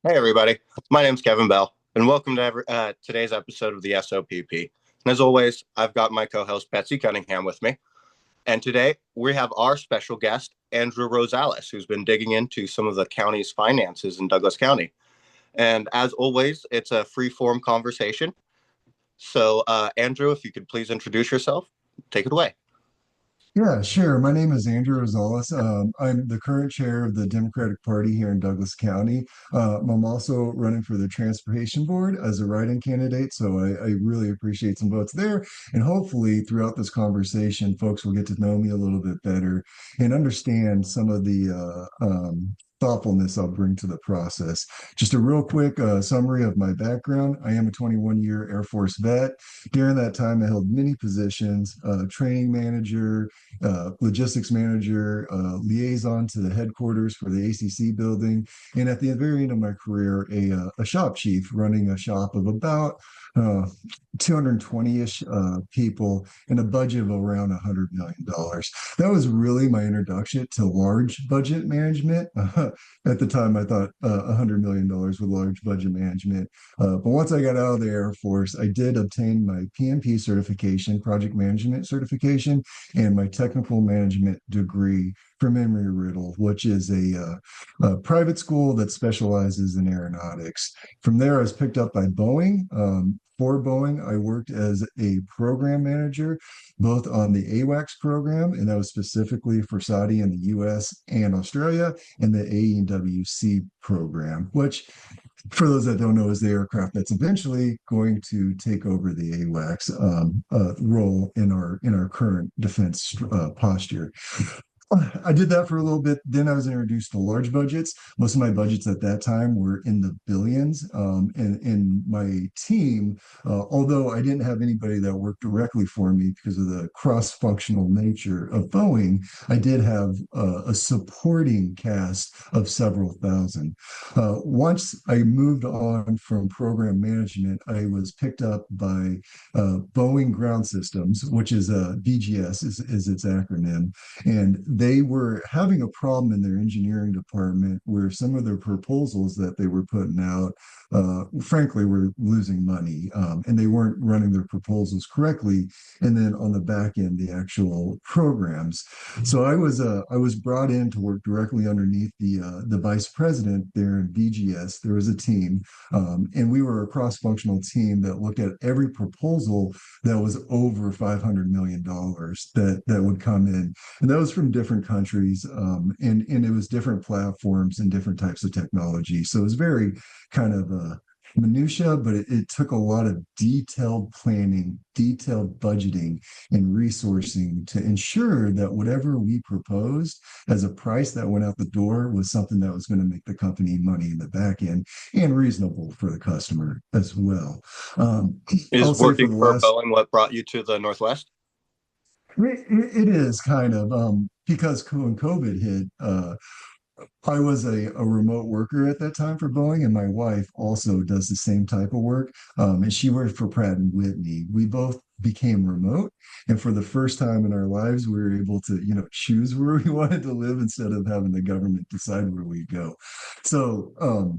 Hey, everybody. My name's Kevin Bell, and welcome to today's episode of the SOPP. And as always, I've got my co host, Betsy Cunningham, with me. And today we have our special guest, Andrew Rosales, who's been digging into some of the county's finances in Douglas County. And as always, it's a free form conversation. So, Andrew, if you could please introduce yourself, take it away. Yeah, sure. My name is Andrew Rosales. I'm the current chair of the Democratic Party here in Douglas County. I'm also running for the Transportation Board as a write-in candidate, so I really appreciate some votes there. And hopefully, throughout this conversation, folks will get to know me a little bit better and understand some of the thoughtfulness I'll bring to the process. Just a real quick summary of my background. I am a 21-year Air Force vet. During that time, I held many positions: training manager, logistics manager, liaison to the headquarters for the ACC building, and at the very end of my career, a shop chief running a shop of about 220-ish people and a budget of around $100 million. That was really my introduction to large budget management. At the time, I thought $100 million with large budget management. But once I got out of the Air Force, I did obtain my PMP certification, project management certification, and my technical management degree from Embry-Riddle, which is a private school that specializes in aeronautics. From there, I was picked up by Boeing. For Boeing, I worked as a program manager, both on the AWACS program, and that was specifically for Saudi in the US and Australia, and the AEWC program, which, for those that don't know, is the aircraft that's eventually going to take over the AWACS role in our current defense posture. I did that for a little bit. Then I was introduced to large budgets. Most of my budgets at that time were in the billions. And my team, although I didn't have anybody that worked directly for me because of the cross-functional nature of Boeing, I did have a supporting cast of several thousand. Once I moved on from program management, I was picked up by Boeing Ground Systems, which is BGS is its acronym, and they were having a problem in their engineering department where some of their proposals that they were putting out, frankly, were losing money, and they weren't running their proposals correctly. And then on the back end, the actual programs. So I was brought in to work directly underneath the vice president there in BGS. There was a team, and we were a cross-functional team that looked at every proposal that was over $500 million that would come in, and that was from different countries, and it was different platforms and different types of technology. So it was very kind of minutia, but it took a lot of detailed planning, detailed budgeting, and resourcing to ensure that whatever we proposed as a price that went out the door was something that was going to make the company money in the back end and reasonable for the customer as well. Is I'll say for working the for last Boeing what brought you to the Northwest? it is kind of because when COVID hit, I was a remote worker at that time for Boeing, and my wife also does the same type of work. And she worked for Pratt and Whitney. We both became remote, and for the first time in our lives, we were able to, choose where we wanted to live instead of having the government decide where we go. So,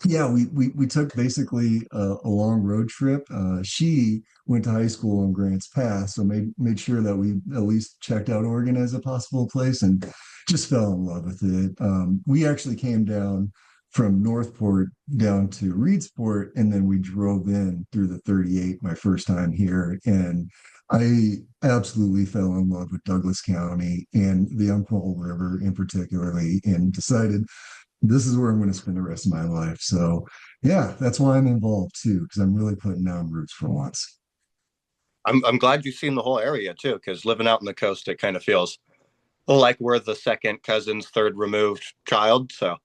yeah, we took basically a long road trip. She went to high school in Grants Pass, so made sure that we at least checked out Oregon as a possible place, and just fell in love with it. We actually came down from Northport down to Reedsport, and then we drove in through the 38 my first time here, and I absolutely fell in love with Douglas County and the Umpqua River in particularly, and decided this is where I'm going to spend the rest of my life. So, yeah, that's why I'm involved too, because I'm really putting down roots for once. I'm glad you've seen the whole area too, because living out on the coast, it kind of feels like we're the second cousin's third removed child. So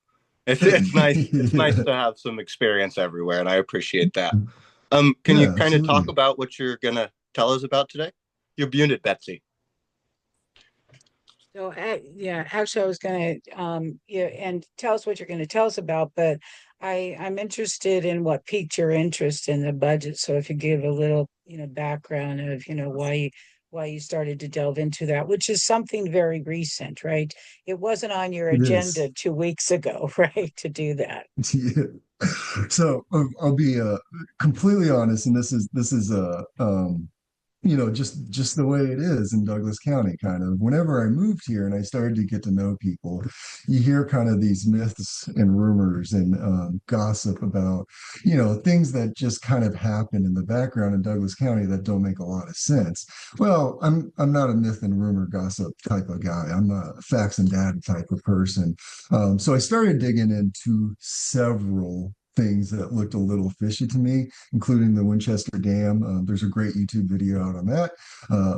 it's nice. It's nice to have some experience everywhere, and I appreciate that. Can you Yeah, kind of talk absolutely. about what you're gonna tell us about today? You're muted, Betsy. So, yeah, actually, I was going to, yeah, and tell us what you're going to tell us about, but I'm interested in what piqued your interest in the budget. So if you give a little, background of, why you started to delve into that, which is something very recent, right? It wasn't on your It is. agenda 2 weeks ago, right, to do that. Yeah. So I'll be completely honest, and this is just the way it is in Douglas County, kind of. Whenever I moved here and I started to get to know people, you hear kind of these myths and rumors and gossip about, things that just kind of happen in the background in Douglas County that don't make a lot of sense. Well, I'm not a myth and rumor gossip type of guy. I'm a facts and data type of person. So I started digging into several things that looked a little fishy to me, including the Winchester Dam. There's a great YouTube video out on that,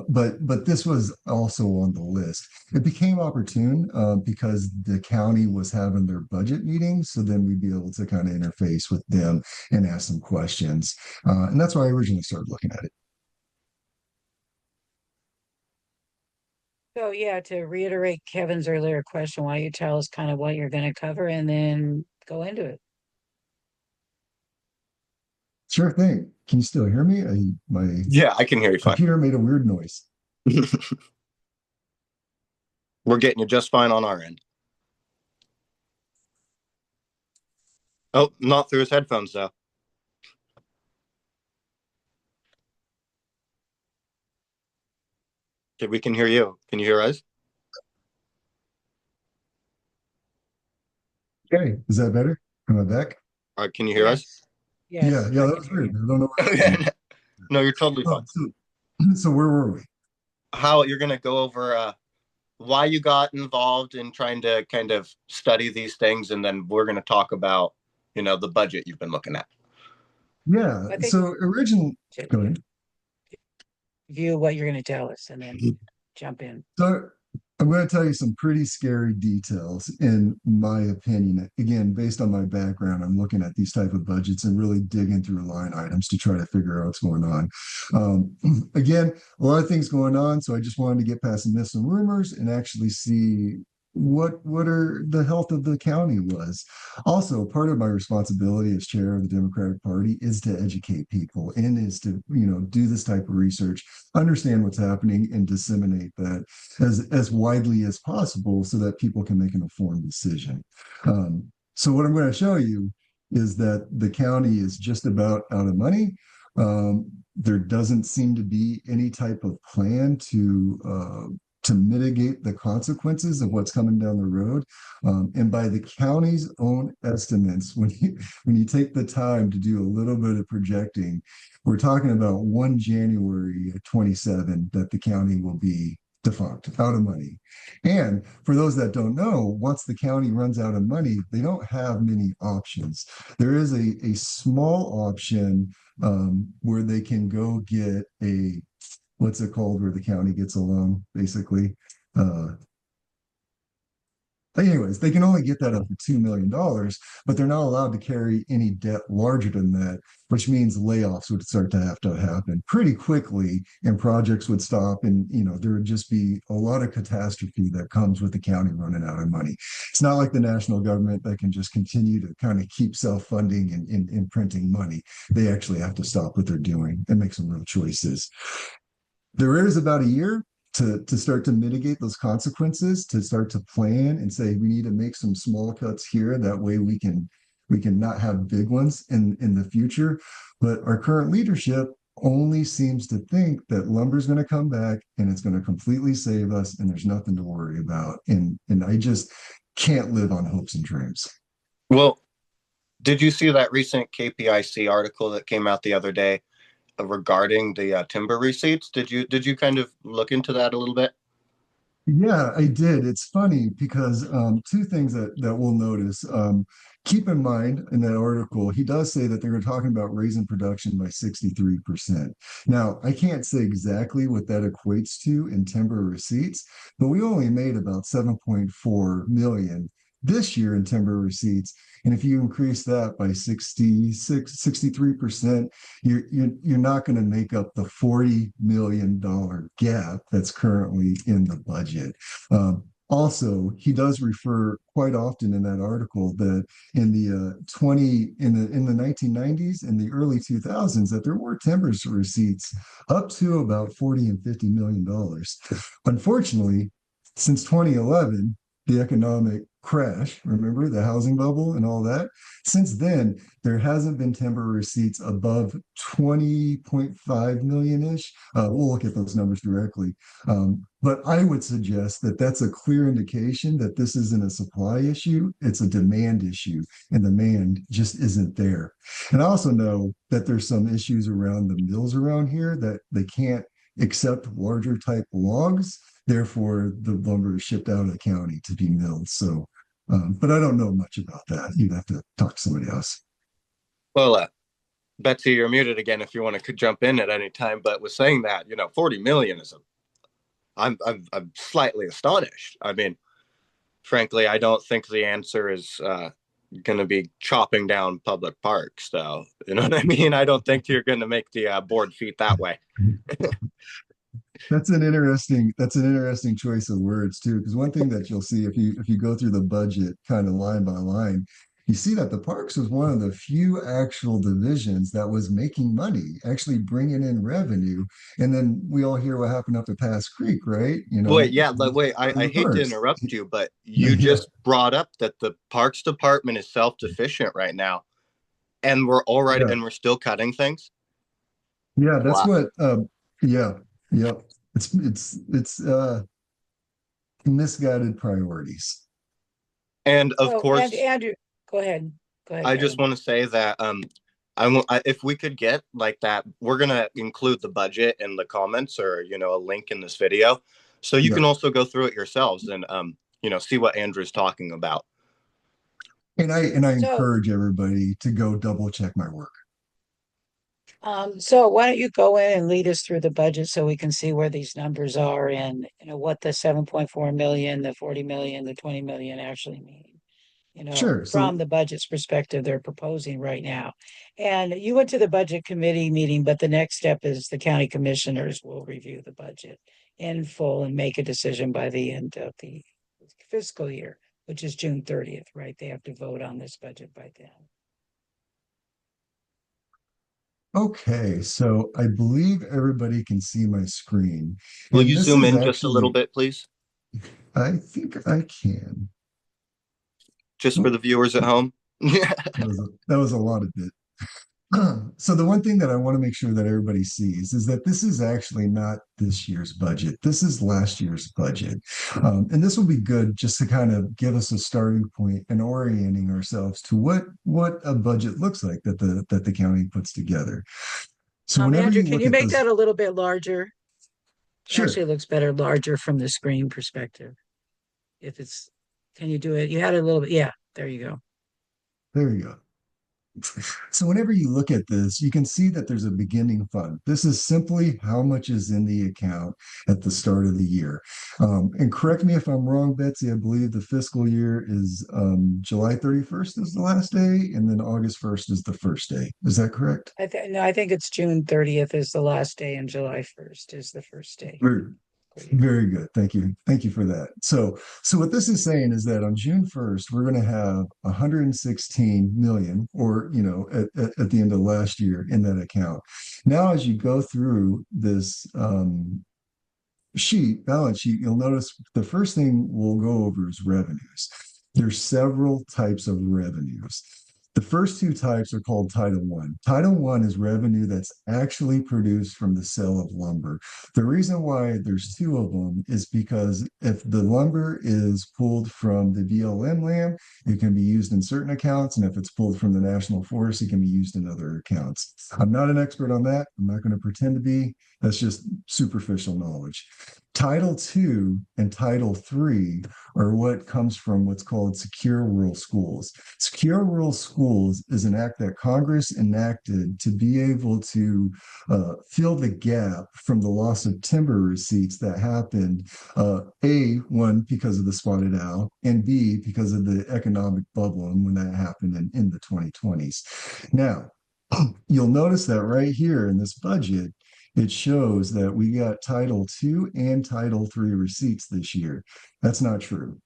but this was also on the list. It became opportune because the county was having their budget meeting, so then we'd be able to kind of interface with them and ask some questions, and that's why I originally started looking at it. So yeah, to reiterate Kevin's earlier question, why don't you tell us kind of what you're going to cover and then go into it? Sure thing. Can you still hear me? My Yeah, I can hear you fine. computer made a weird noise. We're getting you just fine on our end. Oh, not through his headphones though. Okay, we can hear you. Can you hear us? Okay, is that better? Am I back? All right, can you hear us? Yes. Yeah, Yes, yeah, I that can was hear weird. you. I don't know what happened. No, you're totally fine. Oh, so where were we? How you're going to go over why you got involved in trying to kind of study these things, and then we're going to talk about, the budget you've been looking at. Yeah. I think So originally, go ahead. view what you're going to tell us and then jump in. So I'm going to tell you some pretty scary details, in my opinion. Again, based on my background, I'm looking at these type of budgets and really digging through line items to try to figure out what's going on. Again, a lot of things going on, so I just wanted to get past the myths and rumors and actually see what are the health of the county was. Also, part of my responsibility as chair of the Democratic Party is to educate people and is to do this type of research, understand what's happening, and disseminate that as widely as possible so that people can make an informed decision. So what I'm going to show you is that the county is just about out of money. There doesn't seem to be any type of plan to mitigate the consequences of what's coming down the road. And by the county's own estimates, when you take the time to do a little bit of projecting, we're talking about 1 January 27 that the county will be defunct, out of money. And for those that don't know, once the county runs out of money, they don't have many options. There is a small option where they can go get a, what's it called, where the county gets a loan, basically. Anyways, they can only get that up to $2 million, but they're not allowed to carry any debt larger than that, which means layoffs would start to happen pretty quickly, and projects would stop, and there would just be a lot of catastrophe that comes with the county running out of money. It's not like the national government that can just continue to kind of keep self-funding and printing money. They actually have to stop what they're doing and make some real choices. There is about a year to start to mitigate those consequences, to start to plan and say we need to make some small cuts here. That way we can not have big ones in the future. But our current leadership only seems to think that lumber is going to come back and it's going to completely save us and there's nothing to worry about. And I just can't live on hopes and dreams. Well, did you see that recent KPIC article that came out the other day regarding the timber receipts? Did you kind of look into that a little bit? Yeah, I did. It's funny because two things that we'll notice. Keep in mind in that article, he does say that they were talking about raising production by 63%. Now, I can't say exactly what that equates to in timber receipts, but we only made about 7.4 million this year in timber receipts. And if you increase that by 63%, you're not going to make up the $40 million gap that's currently in the budget. also, he does refer quite often in that article that in the 1990s and the early 2000s that there were timber receipts up to about 40 and 50 million dollars. Unfortunately, since 2011, the economic crash, remember the housing bubble and all that, since then there hasn't been timber receipts above 20.5 million ish. We'll look at those numbers directly. But I would suggest that that's a clear indication that this isn't a supply issue, it's a demand issue, and demand just isn't there. And I also know that there's some issues around the mills around here that they can't accept larger type logs. Therefore, the lumber is shipped out of the county to be milled. So, but I don't know much about that. You'd have to talk to somebody else. Well, Betsy, you're muted again if you want to jump in at any time. But with saying that, 40 million is I'm slightly astonished. I mean, frankly, I don't think the answer is going to be chopping down public parks, though. You know what I mean? I don't think you're going to make the board feet that way. That's an interesting choice of words too, because one thing that you'll see if you go through the budget kind of line by line, you see that the parks was one of the few actual divisions that was making money, actually bringing in revenue. And then we all hear what happened up at Pass Creek, right? Wait, yeah, wait, I The hate to parks. interrupt you, but you Yeah, just brought up that the Parks Department is self-sufficient right now, and we're already yeah, and we're still cutting things. yeah. That's Wow. what. Yeah, yeah. It's misguided priorities. And of So, and course, Andrew, go ahead. Go ahead, I just Kevin. want to say that if we could get like that, we're gonna include the budget in the comments or a link in this video, so you Yeah. can also go through it yourselves and see what Andrew's talking about. And I So, encourage everybody to go double check my work. so why don't you go in and lead us through the budget so we can see where these numbers are and what the 7.4 million, the 40 million, the 20 million actually mean, Sure. from So the budget's perspective they're proposing right now. And you went to the budget committee meeting, but the next step is the county commissioners will review the budget in full and make a decision by the end of the fiscal year, which is June 30th, right? They have to vote on this budget by then. okay, so I believe everybody can see my screen. Will And you this zoom is in just a little actually, bit, please, I think I can. just for Oh, the viewers at home? Yeah. that was a lot of bit. So the one thing that I want to make sure that everybody sees is that this is actually not this year's budget. This is last year's budget. And this will be good just to kind of give us a starting point and orienting ourselves to what a budget looks like that the county puts together. So whenever Andrew, you can look you at make this, that a little bit larger? Actually, sure, it looks better larger from the screen perspective. If it's, can you do it? You had it a little bit. Yeah, there you go. there you go. So whenever you look at this, you can see that there's a beginning fund. This is simply how much is in the account at the start of the year. And correct me if I'm wrong, Betsy, I believe the fiscal year is July 31st is the last day, and then August 1st is the first day. Is that correct? No, I think it's June 30th is the last day and July 1st is the first day. Very, very good. Thank you. Thank you for that. So what this is saying is that on June 1st, we're going to have 116 million, or at the end of last year in that account. Now, as you go through this balance sheet, you'll notice the first thing we'll go over is revenues. There's several types of revenues. The first two types are called Title One. Title One is revenue that's actually produced from the sale of lumber. The reason why there's two of them is because if the lumber is pulled from the BLM land, it can be used in certain accounts, and if it's pulled from the National Forest, it can be used in other accounts. I'm not an expert on that. I'm not going to pretend to be. That's just superficial knowledge. Title Two and Title Three are what comes from what's called Secure Rural Schools. Secure Rural Schools is an act that Congress enacted to be able to fill the gap from the loss of timber receipts that happened, one, because of the spotted owl, and B, because of the economic bubble and when that happened in the 2020s. Now, you'll notice that right here in this budget, it shows that we got Title II and Title III receipts this year. That's not true.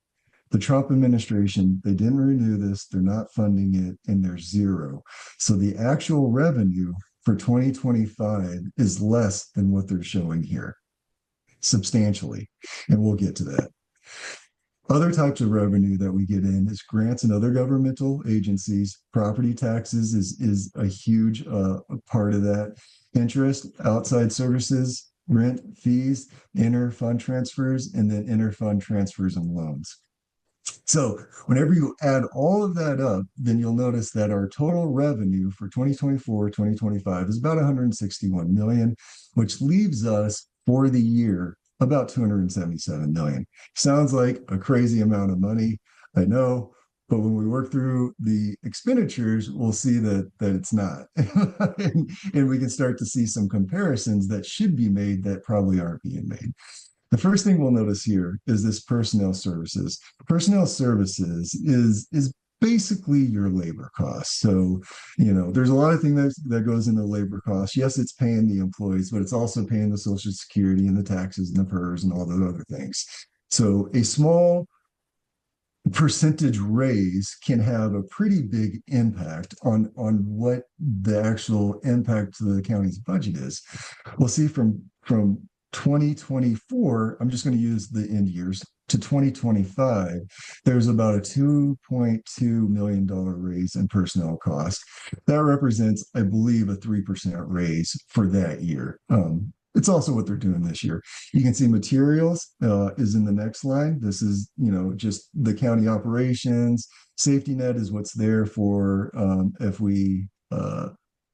The Trump administration, they didn't renew this, they're not funding it, and there's zero. So the actual revenue for 2025 is less than what they're showing here, substantially. And we'll get to that. Other types of revenue that we get in is grants and other governmental agencies. Property taxes is a huge part of that. Interest, outside services, rent, fees, inter-fund transfers, and then inter-fund transfers and loans. So whenever you add all of that up, then you'll notice that our total revenue for 2024, 2025 is about 161 million, which leaves us for the year about 277 million. Sounds like a crazy amount of money, I know, but when we work through the expenditures, we'll see that it's not. and we can start to see some comparisons that should be made that probably aren't being made. The first thing we'll notice here is this personnel services. Personnel services is basically your labor costs. So, there's a lot of things that goes into labor costs. Yes, it's paying the employees, but it's also paying the Social Security and the taxes and the PERS and all those other things. So a small percentage raise can have a pretty big impact on what the actual impact to the county's budget is. We'll see from 2024, I'm just going to use the end years, to 2025, there's about a $2.2 million raise in personnel costs. That represents, I believe, a 3% raise for that year. It's also what they're doing this year. You can see materials is in the next line. This is, just the county operations. Safety net is what's there for if we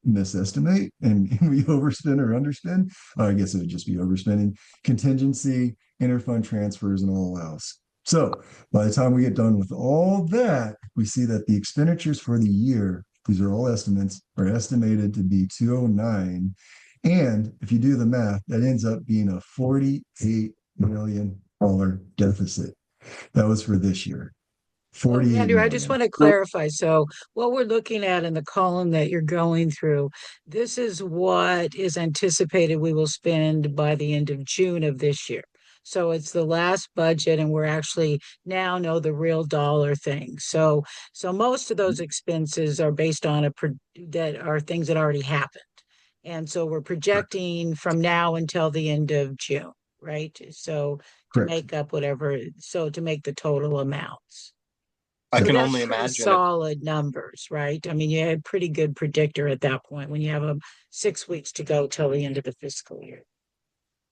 misestimate and we overspend or underspend. I guess it would just be overspending. Contingency, interfund transfers, and all else. So by the time we get done with all that, we see that the expenditures for the year, these are all estimates, are estimated to be 209. And if you do the math, that ends up being a $48 million deficit. That was for this year. Well, Andrew, I just want to clarify. So what we're looking at in the column that you're going through, this is what is anticipated we will spend by the end of June of this year. So it's the last budget, and we're actually now know the real dollar thing. So most of those expenses are based on that are things that already happened. And so we're projecting from now until the end of June, right? So to make up to make the total amounts. I So can that's only pretty imagine solid numbers, right? I mean, you had a pretty good predictor at that point when you have 6 weeks to go till the end of the fiscal year.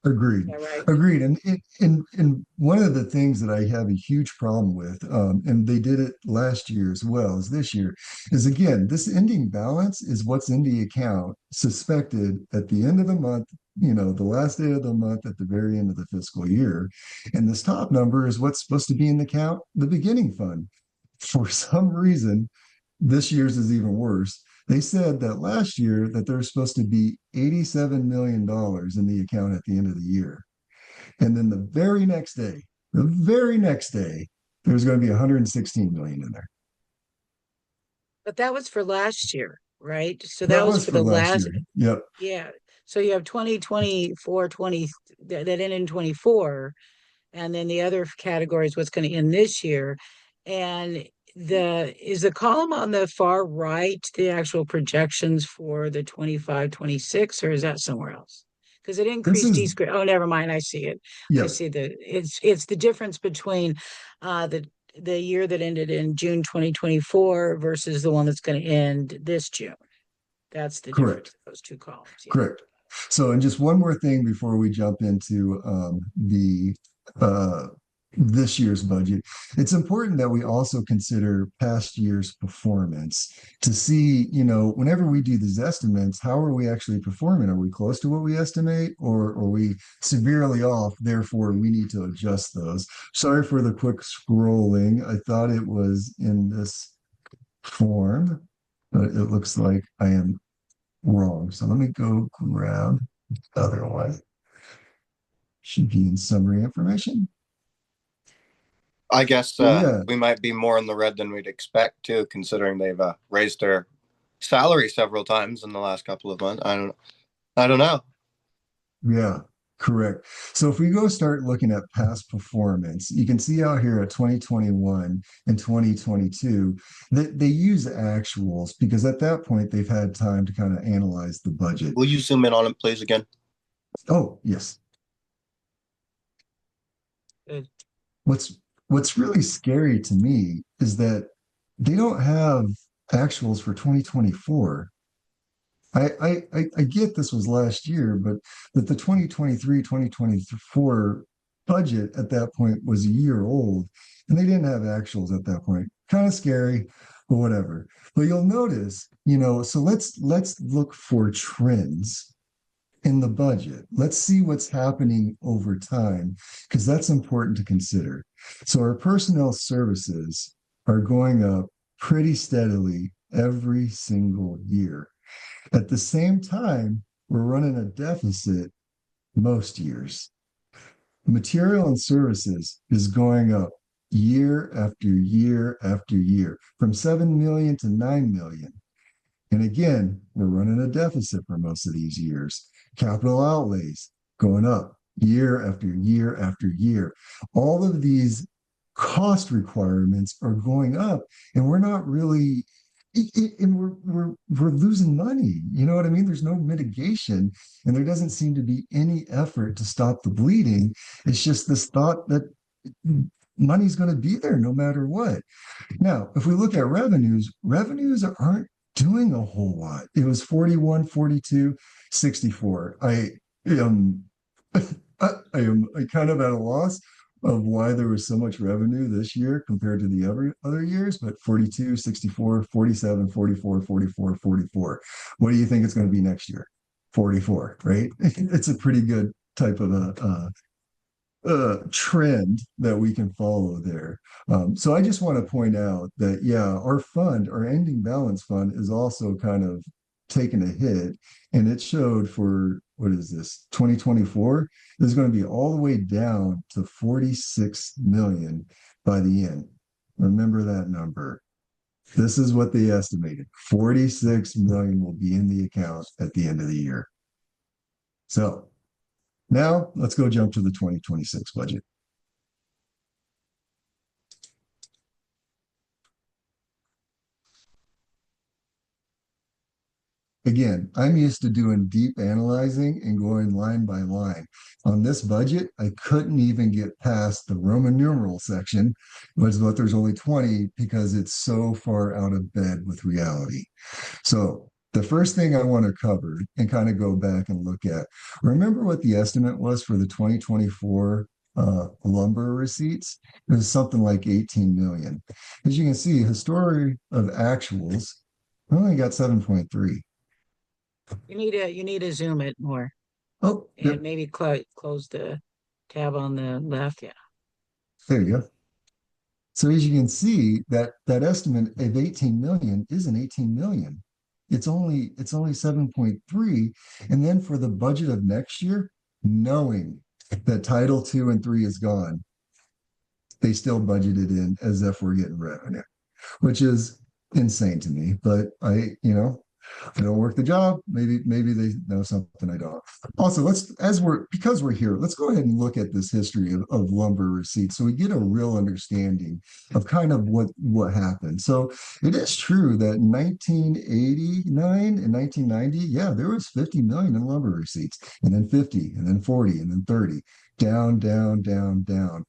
Agreed. Right? Agreed. And one of the things that I have a huge problem with, and they did it last year as well as this year, is again, this ending balance is what's in the account suspected at the end of the month, the last day of the month at the very end of the fiscal year. And this top number is what's supposed to be in the account, the beginning fund. For some reason, this year's is even worse. They said that last year that there's supposed to be $87 million in the account at the end of the year. And then the very next day, there's going to be 116 million in there. But that was for last year, right? So that was for the last last year. Yep. Yeah. So you have 2024, that ended in 24, and then the other category is what's going to end this year. And is the column on the far right the actual projections for the 25, 26, or is that somewhere else? Because it increased oh, never mind. I see it. Yep. I see it's the difference between the year that ended in June 2024 versus the one that's going to end this June. That's the difference of those two columns. Yeah. Correct. So, and just one more thing before we jump into this year's budget, it's important that we also consider past year's performance to see, whenever we do these estimates, how are we actually performing? Are we close to what we estimate, or are we severely off? Therefore, we need to adjust those. Sorry for the quick scrolling. I thought it was in this form, but it looks like I am wrong. So let me go grab the other one. Should be in summary information. I guess we might be more in the red than we'd expect too, considering they've raised their salary several times in the last couple of months. I don't know. Yeah, correct. So if we go start looking at past performance, you can see out here at 2021 and 2022 that they use actuals because at that point they've had time to kind of analyze the budget. Will you zoom in on it, please, again? Oh, yes. Good. What's really scary to me is that they don't have actuals for 2024. I get this was last year, but that the 2023, 2024 budget at that point was a year old and they didn't have actuals at that point. Kind of scary, but whatever. But you'll notice, so let's look for trends in the budget. Let's see what's happening over time, because that's important to consider. So our personnel services are going up pretty steadily every single year. At the same time, we're running a deficit most years. Material and services is going up year after year after year from 7 million to 9 million. And again, we're running a deficit for most of these years. Capital outlays going up year after year after year. All of these cost requirements are going up, and we're not really and we're losing money. You know what I mean? There's no mitigation, and there doesn't seem to be any effort to stop the bleeding. It's just this thought that money's going to be there no matter what. Now, if we look at revenues aren't doing a whole lot. It was 41, 42, 64. I am I kind of at a loss of why there was so much revenue this year compared to the other years, but 42, 64, 47, 44, 44, 44. What do you think it's going to be next year? 44, right? It's a pretty good type of trend that we can follow there. So I just want to point out that, yeah, our ending balance fund is also kind of taking a hit. And it showed for, what is this, 2024? Is going to be all the way down to 46 million by the end. Remember that number. This is what they estimated. 46 million will be in the account at the end of the year. So now let's go jump to the 2026 budget. Again, I'm used to doing deep analyzing and going line by line. On this budget, I couldn't even get past the Roman numeral section, but there's only 20 because it's so far out of bed with reality. So the first thing I want to cover and kind of go back and look at, remember what the estimate was for the 2024 lumber receipts? It was something like 18 million. As you can see, history of actuals, we only got 7.3. You need to zoom it more Oh, and yep, maybe close the tab on the left. Yeah. there you go. So as you can see, that estimate of 18 million isn't 18 million. It's only 7.3. And then for the budget of next year, knowing that Title 2 and 3 is gone, they still budgeted in as if we're getting revenue, which is insane to me. But I don't work the job. Maybe they know something I don't. Also, because we're here, let's go ahead and look at this history of lumber receipts so we get a real understanding of kind of what happened. So it is true that in 1989 and 1990, yeah, there was 50 million in lumber receipts, and then 50, and then 40, and then 30, down, down, down, down.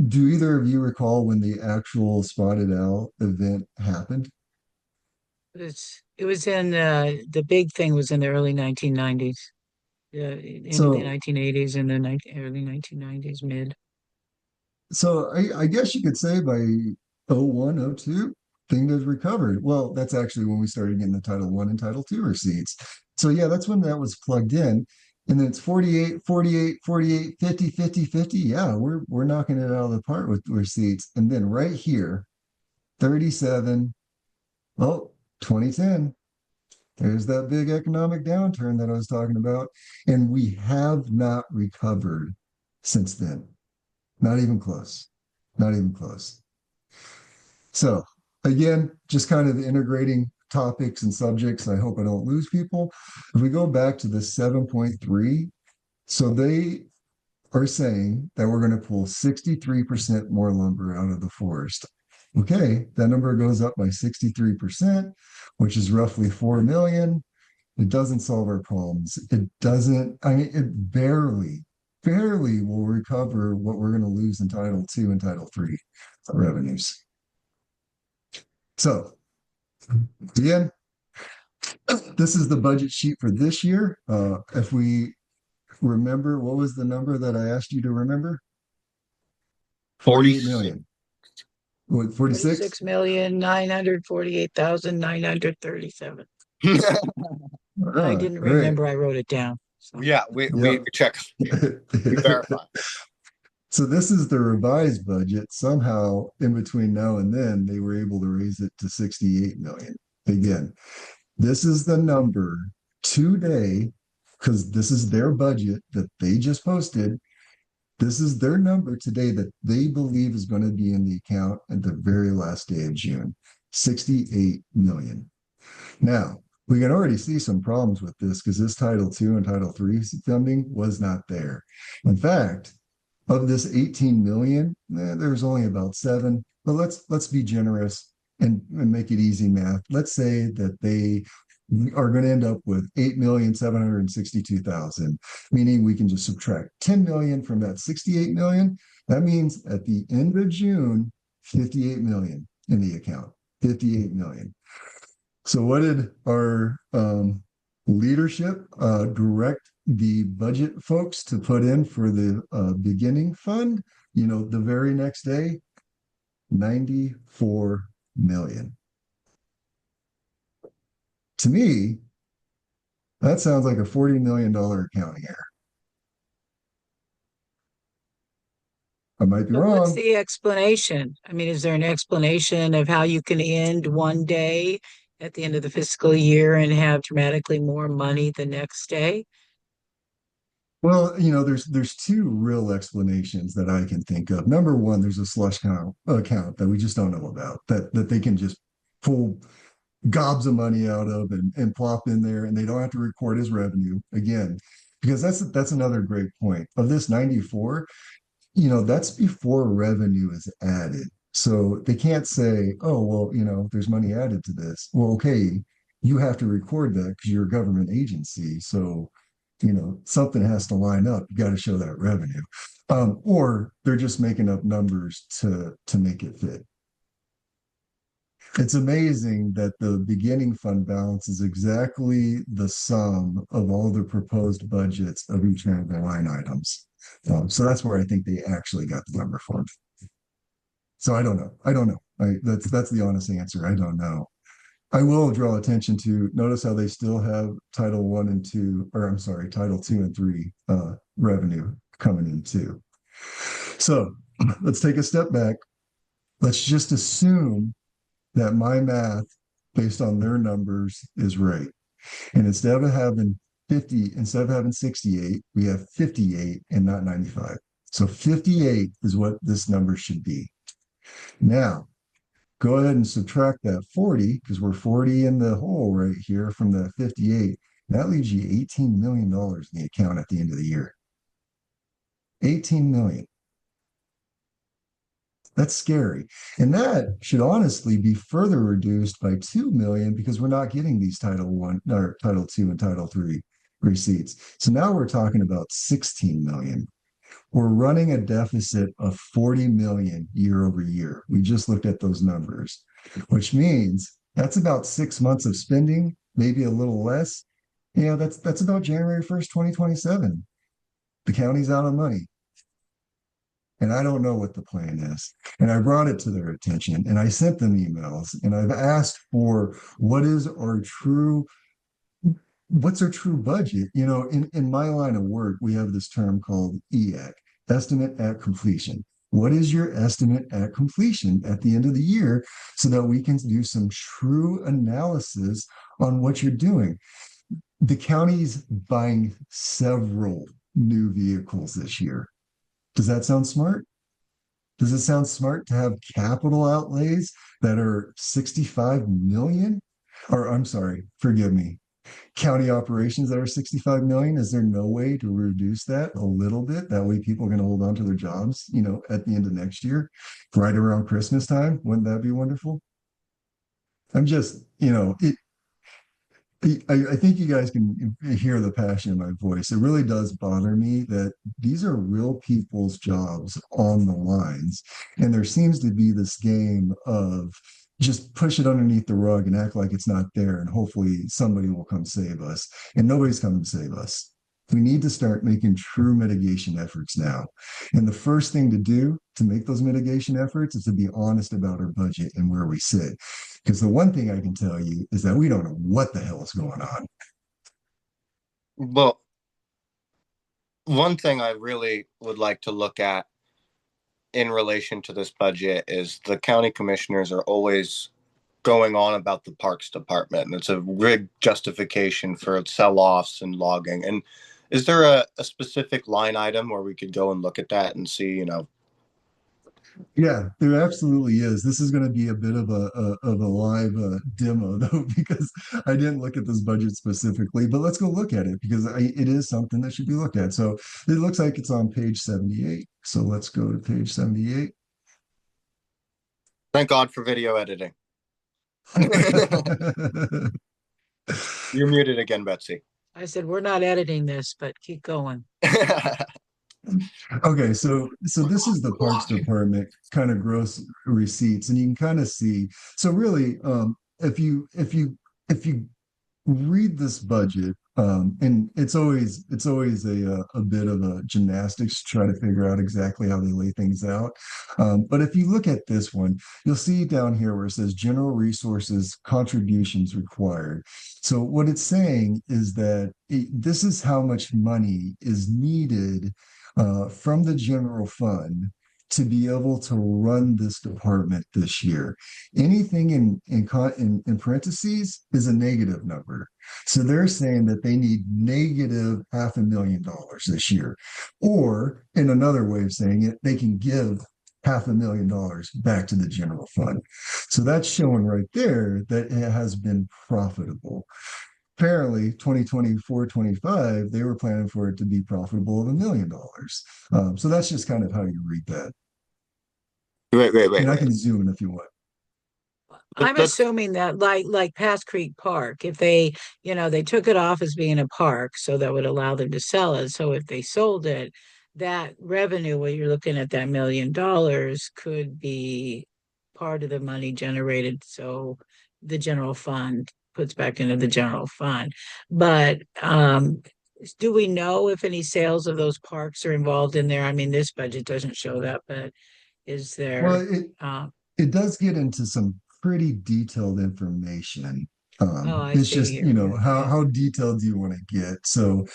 Do either of you recall when the actual spotted owl event happened? It was in the big thing was in the early 1990s, into the So 1980s and the early 1990s, mid. So I guess you could say by '01, '02, thing has recovered. Well, that's actually when we started getting the Title One and Title Two receipts. So yeah, that's when that was plugged in. And then it's 48, 48, 48, 50, 50, 50. Yeah, we're knocking it out of the park with receipts. And then right here, 37, oh, 2010. There's that big economic downturn that I was talking about. And we have not recovered since then. Not even close. Not even close. So again, just kind of integrating topics and subjects. I hope I don't lose people. If we go back to the 7.3, so they are saying that we're going to pull 63% more lumber out of the forest. Okay, that number goes up by 63%, which is roughly 4 million. It doesn't solve our problems. It doesn't, I mean, it barely will recover what we're going to lose in Title II and Title III revenues. So, again, this is the budget sheet for this year. If we remember, what was the number that I asked you to remember? 48 million. What, 46? 46,948,937. I didn't Great. remember. I wrote it down. So. Yeah, we check, we verify. So this is the revised budget. Somehow, in between now and then, they were able to raise it to 68 million. Again, this is the number today, because this is their budget that they just posted. This is their number today that they believe is going to be in the account at the very last day of June, 68 million. Now, we can already see some problems with this because this Title II and Title III funding was not there. In fact, of this 18 million, there's only about 7, but let's be generous and make it easy math. Let's say that they are going to end up with 8,762,000, meaning we can just subtract 10 million from that 68 million. That means at the end of June, 58 million in the account, 58 million. So what did our leadership direct the budget folks to put in for the beginning fund? You know, the very next day, 94 million. To me, that sounds like a $40 million accounting error. I might be wrong. What's the explanation? I mean, is there an explanation of how you can end one day at the end of the fiscal year and have dramatically more money the next day? Well, you know, there's 2 real explanations that I can think of. Number one, there's a slush account that we just don't know about, that they can just pull gobs of money out of and plop in there, and they don't have to record as revenue again, because that's another great point of this 94. You know, that's before revenue is added. So they can't say, oh, well, you know, there's money added to this. Well, okay, you have to record that because you're a government agency. So, you know, something has to line up. You got to show that revenue. Or they're just making up numbers to make it fit. It's amazing that the beginning fund balance is exactly the sum of all the proposed budgets of each one of the line items. So that's where I think they actually got the number from. So I don't know. That's the honest answer. I don't know. I will draw attention to, notice how they still have Title I and II, or I'm sorry, Title II and III revenue coming in too. So let's take a step back. Let's just assume that my math based on their numbers is right. And instead of having 68, we have 58 and not 95. So 58 is what this number should be. Now, go ahead and subtract that 40, because we're 40 in the hole right here from the 58. That leaves you $18 million in the account at the end of the year. 18 million. That's scary. And that should honestly be further reduced by 2 million because we're not getting these Title I or Title II and Title III receipts. So now we're talking about 16 million. We're running a deficit of 40 million year over year. We just looked at those numbers, which means that's about 6 months of spending, maybe a little less. Yeah, that's about January 1st, 2027. The county's out of money. And I don't know what the plan is. And I brought it to their attention and I sent them emails and I've asked for what's our true budget? You know, in my line of work, we have this term called EAC, estimate at completion. What is your estimate at completion at the end of the year so that we can do some true analysis on what you're doing? The county's buying several new vehicles this year. Does that sound smart? Does it sound smart to have capital outlays that are 65 million? or I'm sorry, forgive me, county operations that are 65 million. Is there no way to reduce that a little bit? That way people are going to hold on to their jobs, at the end of next year, right around Christmas time. Wouldn't that be wonderful? I'm just, I think you guys can hear the passion in my voice. It really does bother me that these are real people's jobs on the lines. And there seems to be this game of just push it underneath the rug and act like it's not there. And hopefully somebody will come save us. And nobody's coming to save us. We need to start making true mitigation efforts now. And the first thing to do to make those mitigation efforts is to be honest about our budget and where we sit. Because the one thing I can tell you is that we don't know what the hell is going on. Well, one thing I really would like to look at in relation to this budget is the county commissioners are always going on about the parks department, and it's a rigged justification for sell-offs and logging. And is there a specific line item where we could go and look at that and see, Yeah, there absolutely is. This is going to be a bit of a live demo though, because I didn't look at this budget specifically, but let's go look at it because it is something that should be looked at. So it looks like it's on page 78. So let's go to page 78. thank God for video editing. You're muted again, Betsy. I said, we're not editing this, but keep going. Okay, so this is the Parks Department kind of gross receipts, and you can kind of see. So really, if you read this budget, and it's always a bit of a gymnastics to try to figure out exactly how they lay things out. But if you look at this one, you'll see down here where it says general resources contributions required. So what it's saying is that this is how much money is needed from the general fund to be able to run this department this year. Anything in parentheses is a negative number. So they're saying that they need negative $500,000 this year. Or in another way of saying it, they can give $500,000 back to the general fund. So that's showing right there that it has been profitable. Apparently 2024-25, they were planning for it to be profitable of $1 million. So that's just kind of how you read that. And I can zoom in if you want. I'm assuming that like Pass Creek Park, if they took it off as being a park, so that would allow them to sell it. So if they sold it, that revenue, where you're looking at that $1 million, could be part of the money generated. So the general fund puts back into the general fund. But do we know if any sales of those parks are involved in there? I mean, this budget doesn't show that, but is Well, there? it does get into some pretty detailed information. Oh, I It's see just, here. how Okay. how detailed do you want to get? So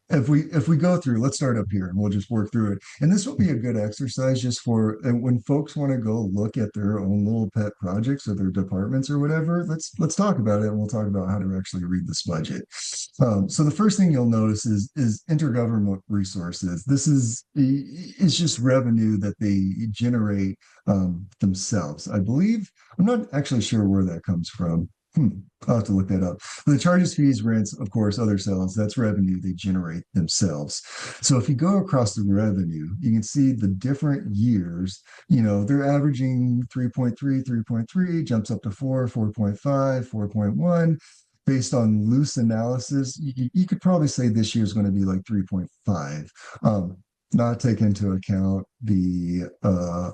if we go through, let's start up here and we'll just work through it. And this will be a good exercise just for when folks want to go look at their own little pet projects or their departments or whatever. Let's talk about it and we'll talk about how to actually read this budget. So the first thing you'll notice is intergovernment resources. This is it's just revenue that they generate themselves. I believe I'm not actually sure where that comes from. I'll have to look that up. The charges, fees, rents, of course, other sales, that's revenue they generate themselves. So if you go across the revenue, you can see the different years, they're averaging 3.3, 3.3, jumps up to 4, 4.5, 4.1. Based on loose analysis, you could probably say this year is going to be like 3.5. Not take into account the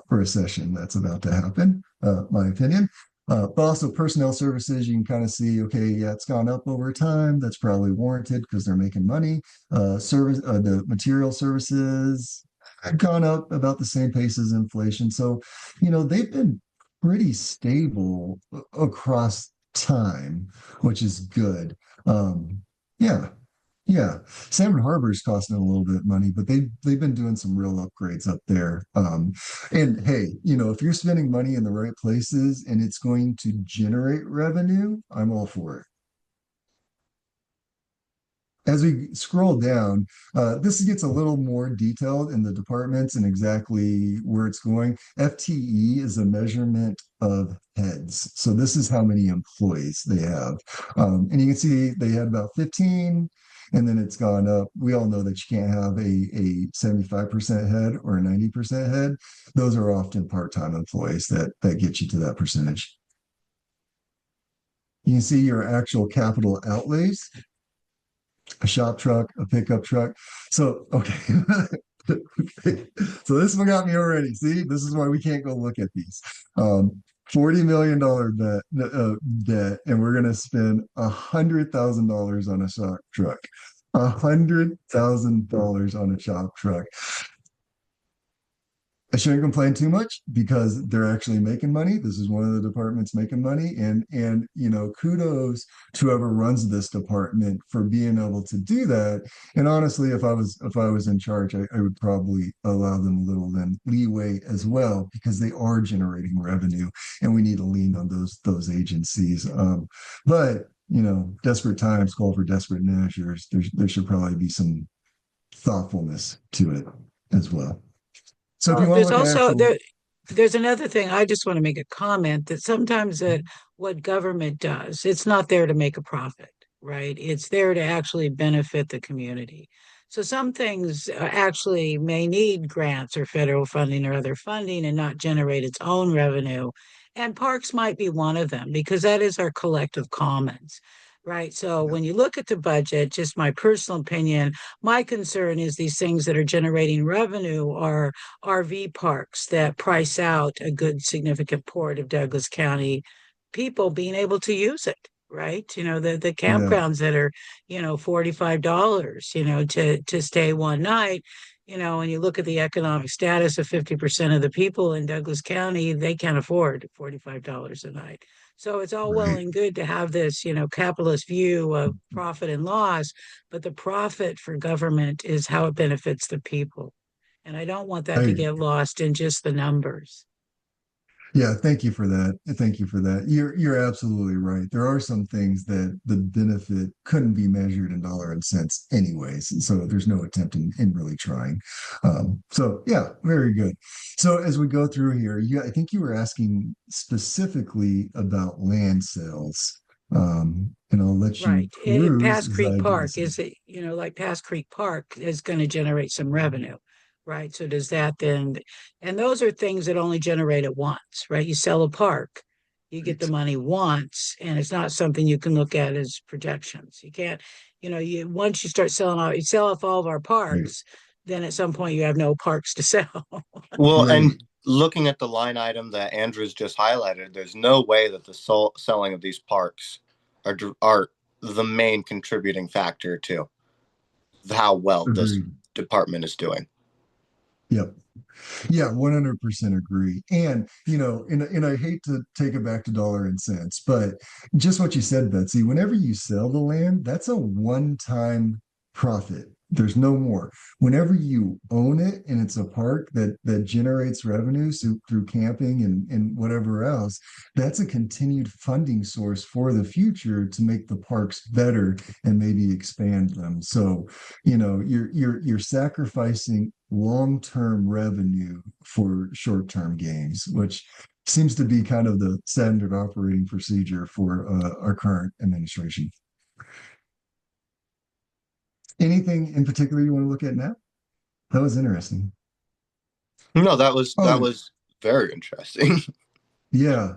recession that's about to happen, my opinion. But also personnel services, you can kind of see, okay, yeah, it's gone up over time. That's probably warranted because they're making money. The material services have gone up about the same pace as inflation. So, they've been pretty stable across time, which is good. Yeah, yeah. Salmon Harbor is costing a little bit of money, but they've been doing some real upgrades up there. And hey, if you're spending money in the right places and it's going to generate revenue, I'm all for it. as we scroll down, this gets a little more detailed in the departments and exactly where it's going. FTE is a measurement of heads. So this is how many employees they have. And you can see they had about 15, and then it's gone up. We all know that you can't have a 75% head or a 90% head. Those are often part-time employees that get you to that percentage. You can see your actual capital outlays, a shop truck, a pickup truck. So, okay. Okay. So this one got me already. See, this is why we can't go look at these. $40 million debt, and we're going to spend $100,000 on a shop truck. $100,000 on a shop truck. I shouldn't complain too much because they're actually making money. This is one of the departments making money, and kudos to whoever runs this department for being able to do that. And honestly, if I was in charge, I would probably allow them a little then leeway as well because they are generating revenue, and we need to lean on those agencies. But desperate times call for desperate measures. There should probably be some thoughtfulness to it as well. So if you Well, want to there's look at also actual, there's another thing. I just want to make a comment that sometimes that what government does, it's not there to make a profit, right? It's there to actually benefit the community. So some things actually may need grants or federal funding or other funding and not generate its own revenue. And parks might be one of them because that is our collective commons, right? So when you look at the budget, just my personal opinion, my concern is these things that are generating revenue are RV parks that price out a good significant port of Douglas County people being able to use it, right? The yeah, campgrounds that are, $45, to stay one night, and you look at the economic status of 50% of the people in Douglas County, they can't afford $45 a night. So it's all well right. and good to have this, capitalist view of profit and loss, but the profit for government is how it benefits the people. And I don't want that to I get lost in just the numbers. Yeah, thank you for that. Thank you for that. You're absolutely right. There are some things that the benefit couldn't be measured in dollar and cents anyways. So there's no attempt in really trying. So yeah, very good. So as we go through here, I think you were asking specifically about land sales. And I'll let you Right. peruse Pass as Creek I do the Park same. is, like Pass Creek Park is going to generate some revenue, right? So does that then, and those are things that only generate it once, right? You sell a park, you get the Right. money once, and it's not something you can look at as projections. You can't, once you start selling out, you sell off all of our Right. parks, then at some point you have no parks to sell. Well, Right. and looking at the line item that Andrew's just highlighted, there's no way that the selling of these parks are the main contributing factor to how well this Agreed. department is doing. Yep. Yeah, 100% agree. And I hate to take it back to dollar and cents, but just what you said, Betsy, whenever you sell the land, that's a one-time profit. There's no more. Whenever you own it and it's a park that generates revenue through camping and whatever else, that's a continued funding source for the future to make the parks better and maybe expand them. So, you're sacrificing long-term revenue for short-term gains, which seems to be kind of the standard operating procedure for our current administration. Anything in particular you want to look at now? That was interesting. No, that Oh, was very interesting. yeah.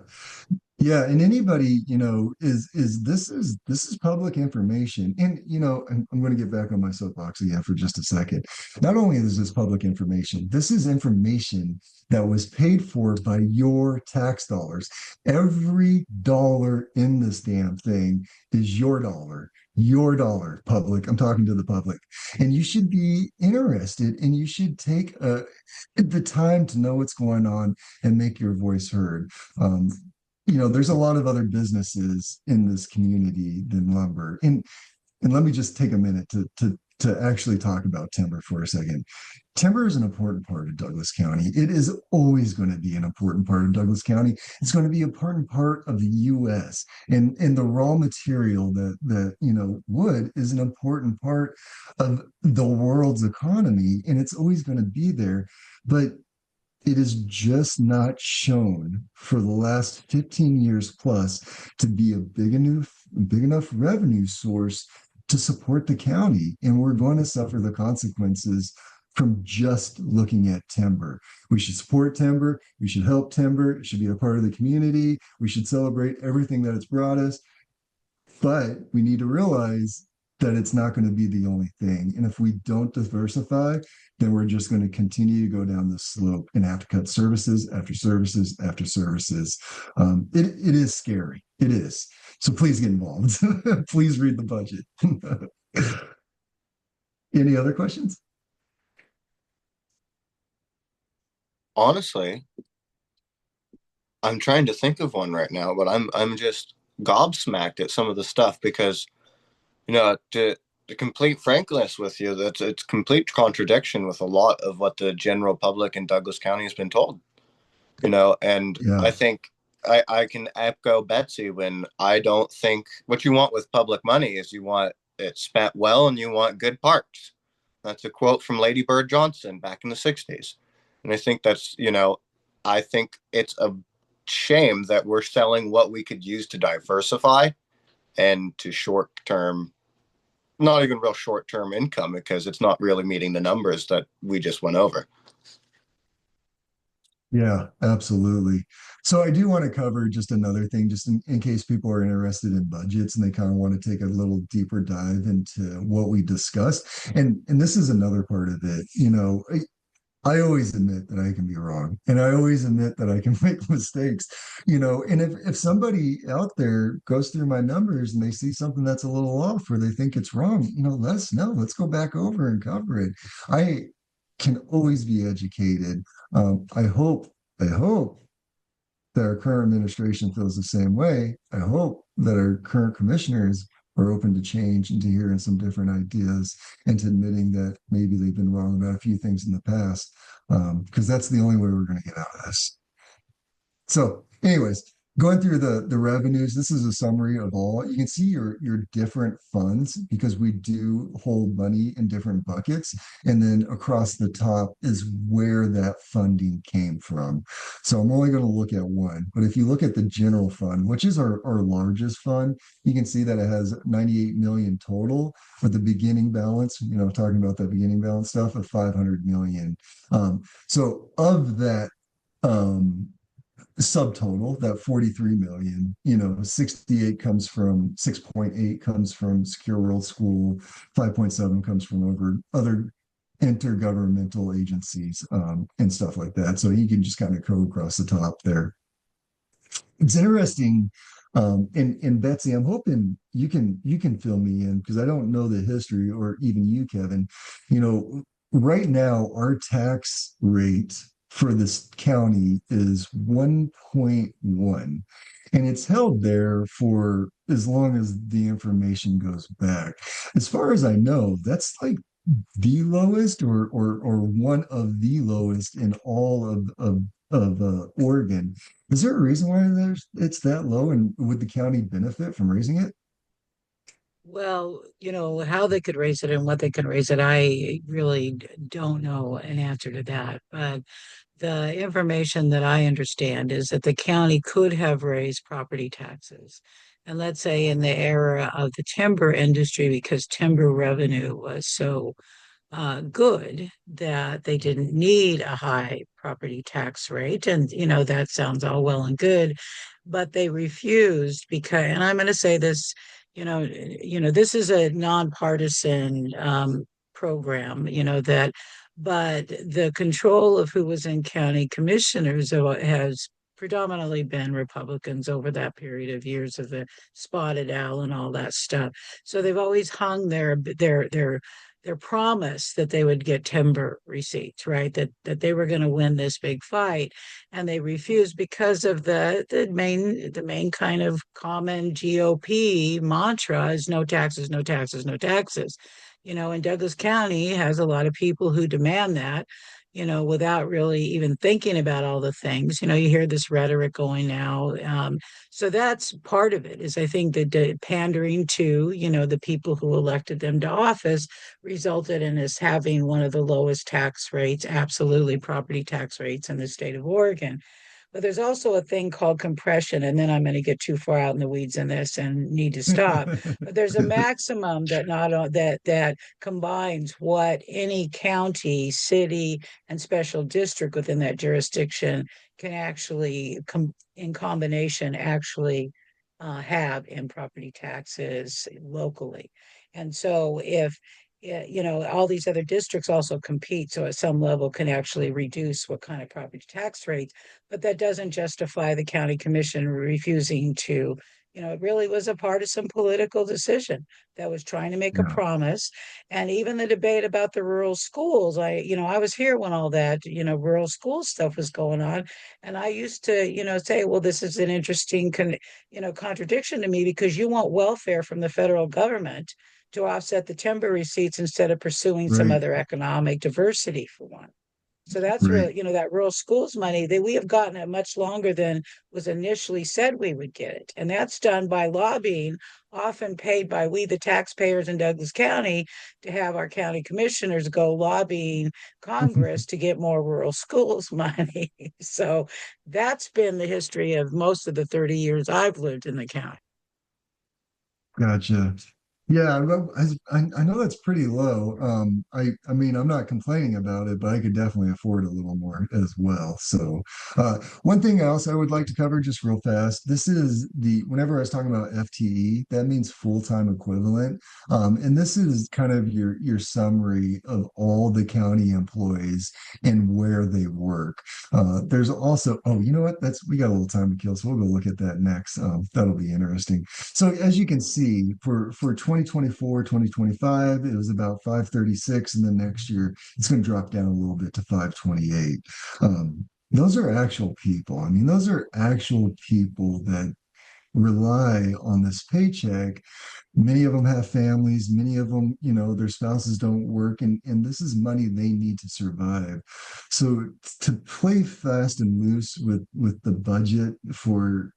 Yeah, and anybody, this is public information. And I'm going to get back on my soapbox again for just a second. Not only is this public information, this is information that was paid for by your tax dollars. Every dollar in this damn thing is your dollar, public. I'm talking to the public. And you should be interested and you should take the time to know what's going on and make your voice heard. There's a lot of other businesses in this community than lumber. And let me just take a minute to actually talk about timber for a second. timber is an important part of Douglas County. It is always going to be an important part of Douglas County. It's going to be an important part of the U.S. And the raw material that wood is an important part of the world's economy, and it's always going to be there. But it is just not shown for the last 15 years plus to be a big enough revenue source to support the county. And we're going to suffer the consequences from just looking at timber. We should support timber. We should help timber. It should be a part of the community. We should celebrate everything that it's brought us. But we need to realize that it's not going to be the only thing. And if we don't diversify, then we're just going to continue to go down this slope and have to cut services after services after services. It is scary. It is. So please get involved. Please read the budget. Any other questions? Honestly, I'm trying to think of one right now, but I'm just gobsmacked at some of the stuff because, to complete frankness with you, that it's complete contradiction with a lot of what the general public in Douglas County has been told. And Yeah. I think I can echo Betsy when I don't think what you want with public money is you want it spent well and you want good parks. That's a quote from Lady Bird Johnson back in the 60s. And I think I think it's a shame that we're selling what we could use to diversify and to short-term, not even real short-term income, because it's not really meeting the numbers that we just went over. Yeah, absolutely. So I do want to cover just another thing, just in case people are interested in budgets and they kind of want to take a little deeper dive into what we discussed. And this is another part of it. I always admit that I can be wrong, and I always admit that I can make mistakes. And if somebody out there goes through my numbers and they see something that's a little off or they think it's wrong, let us know. Let's go back over and cover it. I can always be educated. I hope that our current administration feels the same way. I hope that our current commissioners are open to change and to hearing some different ideas and to admitting that maybe they've been wrong about a few things in the past, because that's the only way we're going to get out of this. So, anyways, going through the revenues, this is a summary of all. You can see your different funds because we do hold money in different buckets. And then across the top is where that funding came from. So I'm only going to look at one. But if you look at the general fund, which is our largest fund, you can see that it has 98 million total with the beginning balance, talking about that beginning balance stuff of 500 million. So of that, subtotal, that 43 million, 68 comes from 6.8 comes from Secure World School, 5.7 comes from other intergovernmental agencies, and stuff like that. So you can just kind of go across the top there. It's interesting. And Betsy, I'm hoping you can fill me in because I don't know the history, or even you, Kevin. Right now our tax rate for this county is 1.1, and it's held there for as long as the information goes back. As far as I know, that's like the lowest, or one of the lowest in all of Oregon. Is there a reason why it's that low, and would the county benefit from raising it? Well, how they could raise it and what they can raise it, I really don't know an answer to that. But the information that I understand is that the county could have raised property taxes. And let's say in the era of the timber industry, because timber revenue was so good that they didn't need a high property tax rate. And, that sounds all well and good, but they refused because, and I'm going to say this, this is a nonpartisan program, but the control of who was in county commissioners has predominantly been Republicans over that period of years of the spotted owl and all that stuff. So they've always hung their promise that they would get timber receipts, right? That they were going to win this big fight, and they refused because of the main kind of common GOP mantra is no taxes, no taxes, no taxes. And Douglas County has a lot of people who demand that, without really even thinking about all the things. You hear this rhetoric going now. So that's part of it, is I think that the pandering to, the people who elected them to office resulted in us having one of the lowest tax rates, absolutely property tax rates in the state of Oregon. But there's also a thing called compression, and then I'm going to get too far out in the weeds in this and need to stop. But there's a maximum that not that combines what any county, city, and special district within that jurisdiction can actually in combination actually have in property taxes locally. And so if all these other districts also compete, so at some level can actually reduce what kind of property tax rates, but that doesn't justify the county commission refusing to. It really was a partisan political decision that was trying to make a Yeah. promise. And even the debate about the rural schools, I was here when all that, rural school stuff was going on. And I used to, say, well, this is an interesting, contradiction to me, because you want welfare from the federal government to offset the timber receipts instead of pursuing some Right. other economic diversity for one. So that's Right. really, that rural schools money, that we have gotten it much longer than was initially said we would get it. And that's done by lobbying, often paid by we, the taxpayers in Douglas County, to have our county commissioners go lobbying Congress to get more rural schools money. So that's been the history of most of the 30 years I've lived in the county. Gotcha. Yeah, I know that's pretty low. I mean, I'm not complaining about it, but I could definitely afford a little more as well. So, one thing else I would like to cover just real fast. This is whenever I was talking about FTE, that means full-time equivalent. And this is kind of your summary of all the county employees and where they work. There's also, oh, you know what? We got a little time to kill, so we'll go look at that next. That'll be interesting. So as you can see, for 2024, 2025, it was about 536, and then next year it's going to drop down a little bit to 528. Those are actual people. I mean, those are actual people that rely on this paycheck. Many of them have families, many of them, their spouses don't work, and this is money they need to survive. So to play fast and loose with the budget for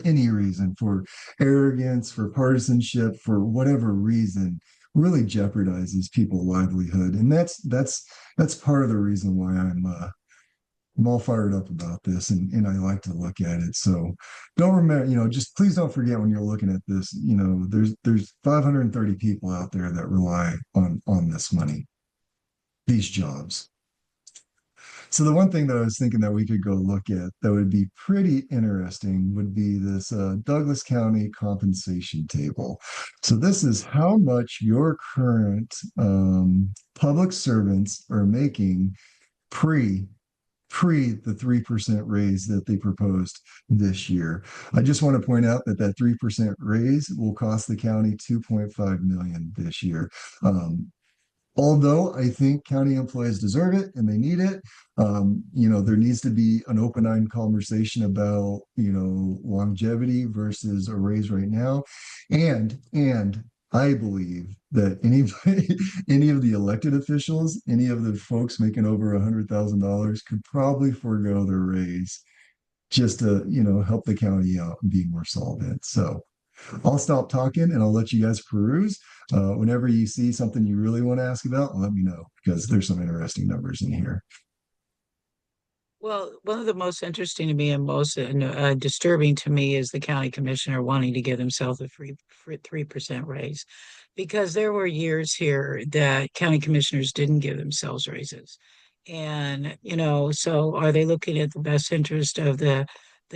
any reason, for arrogance, for partisanship, for whatever reason, really jeopardizes people's livelihood. And that's part of the reason why I'm all fired up about this, and I like to look at it. So don't remember, just please don't forget when you're looking at this, there's 530 people out there that rely on this money, these jobs. So the one thing that I was thinking that we could go look at that would be pretty interesting would be this Douglas County compensation table. So this is how much your current public servants are making pre the 3% raise that they proposed this year. I just want to point out that 3% raise will cost the county 2.5 million this year. Although I think county employees deserve it and they need it, there needs to be an open-eyed conversation about, longevity versus a raise right now. And I believe that any of the elected officials, any of the folks making over $100,000 could probably forego their raise just to, help the county out and be more solvent. So I'll stop talking and I'll let you guys peruse. Whenever you see something you really want to ask about, let me know, because there's some interesting numbers in here. Well, one of the most interesting to me and most disturbing to me is the county commissioner wanting to give himself a free 3% raise, because there were years here that county commissioners didn't give themselves raises. And, so are they looking at the best interest of the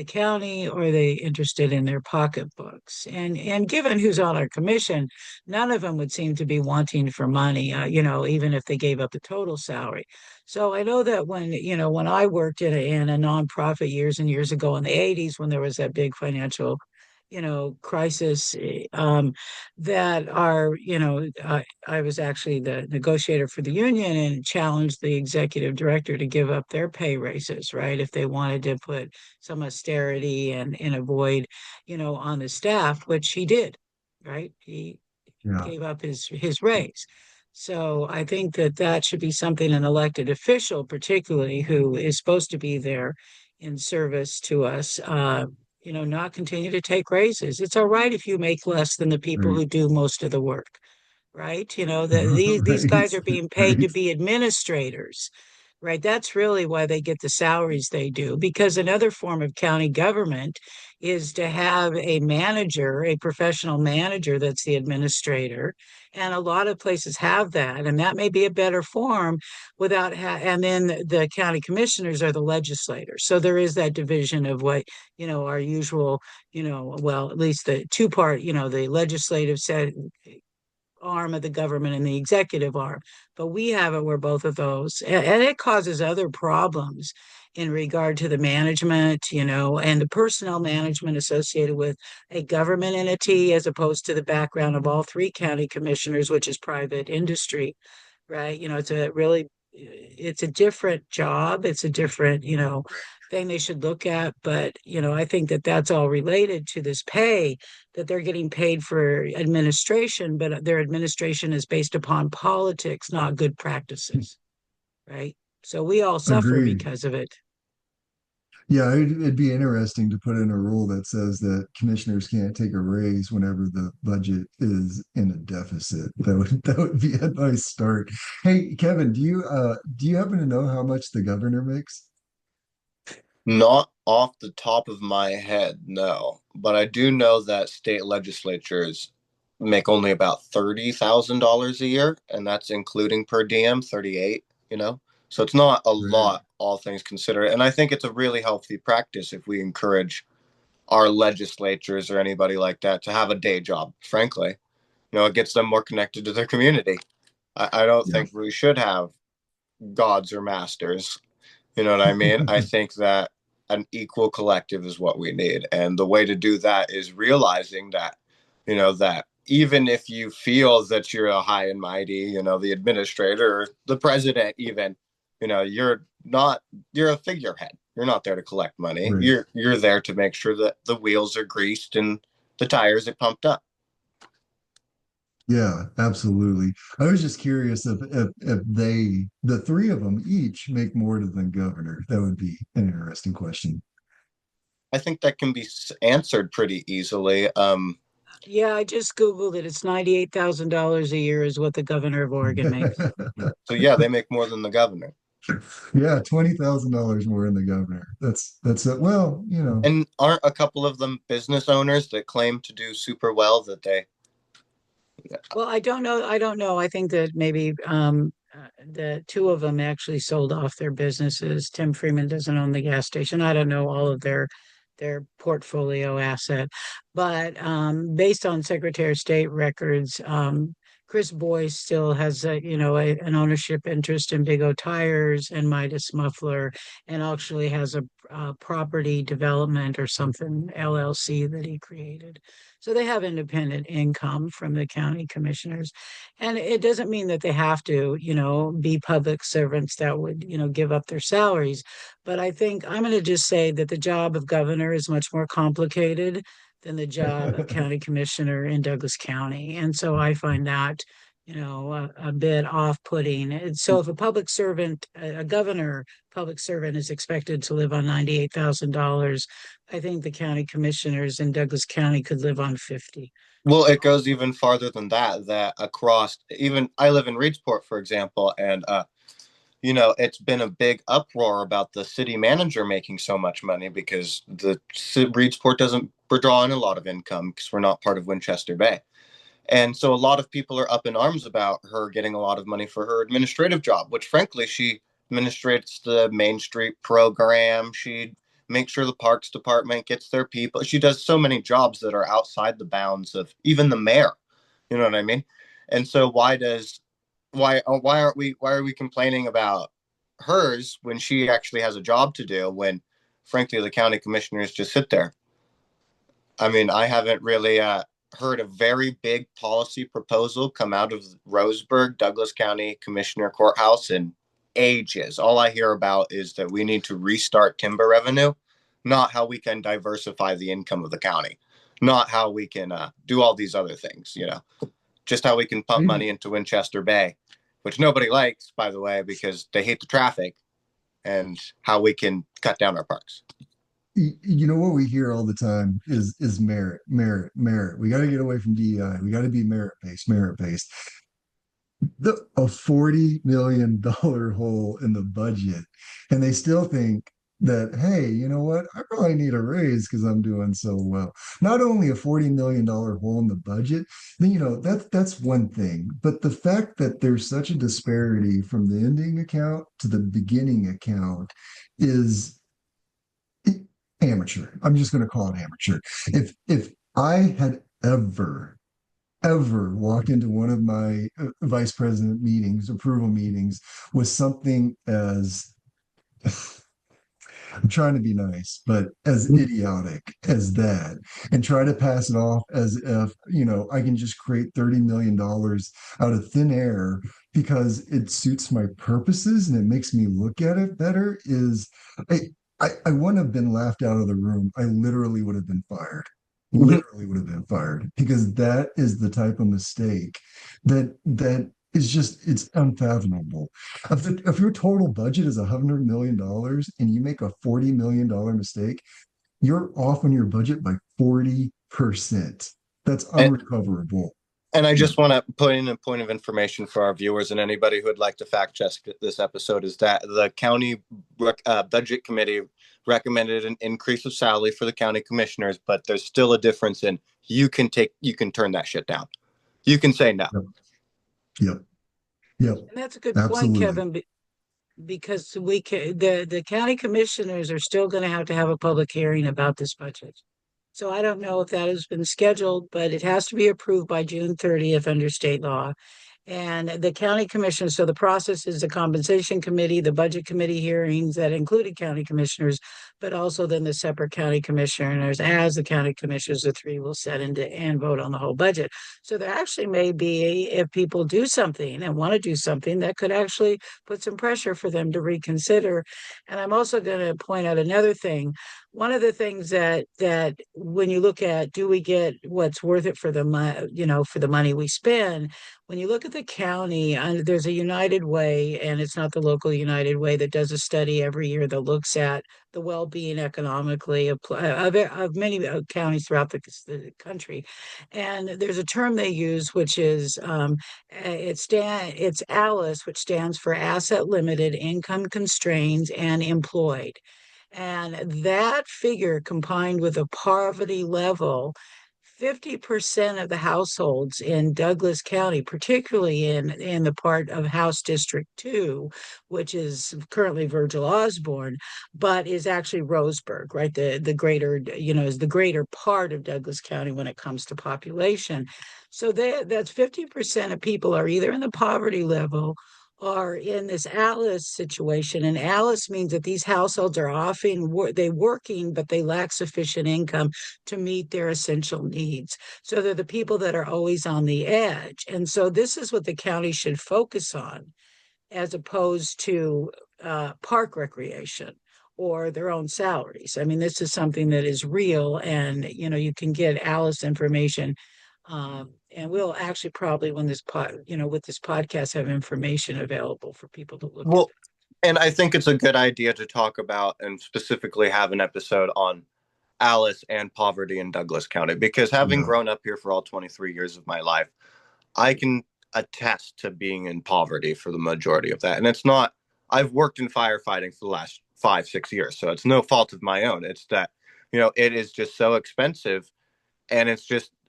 county, or are they interested in their pocketbooks? And given who's on our commission, none of them would seem to be wanting for money, even if they gave up the total salary. So I know that when I worked in a nonprofit years and years ago in the 80s, when there was that big financial, crisis, that I was actually the negotiator for the union and challenged the executive director to give up their pay raises, right? If they wanted to put some austerity and avoid, on the staff, which he did, right? Yeah. gave up his raise. So I think that that should be something an elected official, particularly who is supposed to be there in service to us, not continue to take raises. It's all right if you make less than the people Right. who do most of the work, right? These Right. guys are being paid to Right. be administrators, right? That's really why they get the salaries they do. Because another form of county government is to have a manager, a professional manager that's the administrator. And a lot of places have that. And that may be a better form and then the county commissioners are the legislators. So there is that division of what, our usual, well, at least the two part, the legislative set arm of the government and the executive arm. But we have it where both of those, and it causes other problems in regard to the management, and the personnel management associated with a government entity as opposed to the background of all three county commissioners, which is private industry, right? It's a different job. It's a different, thing they should look at. But, I think that that's all related to this pay that they're getting paid for administration, but their administration is based upon politics, not good practices, right? So we all suffer Agreed. because of it. Yeah, it'd be interesting to put in a rule that says that commissioners can't take a raise whenever the budget is in a deficit. That would be a nice start. Hey, Kevin, do you happen to know how much the governor makes? Not off the top of my head, no. But I do know that state legislatures make only about $30,000 a year, and that's including per diem, 38, you know? So it's not a Right. lot, all things considered. And I think it's a really healthy practice if we encourage our legislatures or anybody like that to have a day job, frankly. It gets them more connected to their community. I don't Yeah. think we should have gods or masters. You know what I mean? I think that an equal collective is what we need. And the way to do that is realizing that, that even if you feel that you're a high and mighty, the administrator or the president, even, you're not, you're a figurehead. You're not there to collect money. Right. You're there to make sure that the wheels are greased and the tires are pumped up. Yeah, absolutely. I was just curious if the three of them each make more than governor. That would be an interesting question. I think that can be answered pretty easily. Yeah, I just Googled it. It's $98,000 a year is what the governor of Oregon makes. So yeah, they make more than the governor. Yeah, $20,000 more than the governor. That's it. Well, And aren't a couple of them business owners that claim to do super well that they? Well, I don't know. I don't know. I think that maybe the two of them actually sold off their businesses. Tim Freeman doesn't own the gas station. I don't know all of their portfolio asset, but based on Secretary of State records, Chris Boyce still has an ownership interest in Big O Tires and Midas Muffler, and actually has a property development or something LLC that he created. So they have independent income from the county commissioners. And it doesn't mean that they have to, be public servants that would, give up their salaries. But I think I'm going to just say that the job of governor is much more complicated than the job of county commissioner in Douglas County. And so I find that, a bit off-putting. And so if a public servant, a governor public servant is expected to live on $98,000, I think the county commissioners in Douglas County could live on 50. Well, it goes even farther than that. That across, even I live in Reedsport, for example, and it's been a big uproar about the city manager making so much money because the Reedsport doesn't draw in a lot of income because we're not part of Winchester Bay. And so a lot of people are up in arms about her getting a lot of money for her administrative job, which frankly, she administrates the Main Street program. She makes sure the Parks Department gets their people. She does so many jobs that are outside the bounds of even the mayor. You know what I mean? And so why are we complaining about hers when she actually has a job to do when frankly the county commissioners just sit there? I mean, I haven't really heard a very big policy proposal come out of Roseburg, Douglas County Commissioner Courthouse in ages. All I hear about is that we need to restart timber revenue, not how we can diversify the income of the county, not how we can do all these other things. just how we can pump money into Winchester Bay, which nobody likes, by the way, because they hate the traffic, and how we can cut down our parks. You know what we hear all the time is merit, merit, merit. We got to get away from DEI. We got to be merit based, merit based. A $40 million hole in the budget, and they still think that, hey, you know what? I probably need a raise because I'm doing so well. Not only a $40 million hole in the budget, then that's one thing. But the fact that there's such a disparity from the ending account to the beginning account is amateur. I'm just going to call it amateur. If I had ever walked into one of my vice president meetings, approval meetings, with something as I'm trying to be nice, but as idiotic as that, and try to pass it off as if, I can just create $30 million out of thin air because it suits my purposes and it makes me look at it better, is I wouldn't have been laughed out of the room. I literally would have been fired. Literally would have been fired, because that is the type of mistake that is just, it's unfathomable. If your total budget is $100 million and you make a $40 million mistake, you're off on your budget by 40%. That's unrecoverable. And I just want to put in a point of information for our viewers and anybody who would like to fact check this episode, is that the county budget committee recommended an increase of salary for the county commissioners, but there's still a difference in you can turn that shit down. You can say no. Yep. Yep. And that's a good Absolutely. point, Kevin, because the county commissioners are still going to have a public hearing about this budget. So I don't know if that has been scheduled, but it has to be approved by June 30th under state law. And the county commission, so the process is the compensation committee, the budget committee hearings that included county commissioners, but also then the separate county commissioners, as the county commissioners, the three will set into and vote on the whole budget. So there actually may be, if people do something and want to do something, that could actually put some pressure for them to reconsider. And I'm also going to point out another thing. One of the things that when you look at, do we get what's worth it for the for the money we spend? When you look at the county, there's a United Way, and it's not the local United Way, that does a study every year that looks at the well-being economically of many counties throughout the country. And there's a term they use, which is it's ALICE, which stands for Asset Limited, Income Constrained, and Employed. And that figure combined with a poverty level, 50% of the households in Douglas County, particularly in the part of House District 2, which is currently Virgil Osborne, but is actually Roseburg, right? The greater, is the greater part of Douglas County when it comes to population. So that's 50% of people are either in the poverty level are in this ALICE situation. And ALICE means that these households are often working, but they lack sufficient income to meet their essential needs. So they're the people that are always on the edge. And so this is what the county should focus on, as opposed to park recreation or their own salaries. I mean, this is something that is real, and you can get ALICE information. And we'll actually probably, when with this podcast, have information available for people to look at. And I think it's a good idea to talk about and specifically have an episode on ALICE and poverty in Douglas County, because having grown up here for all 23 years of my life, I can attest to being in poverty for the majority of that. And it's not, I've worked in firefighting for the last 5-6 years, so it's no fault of my own. It's that, it is just so expensive, and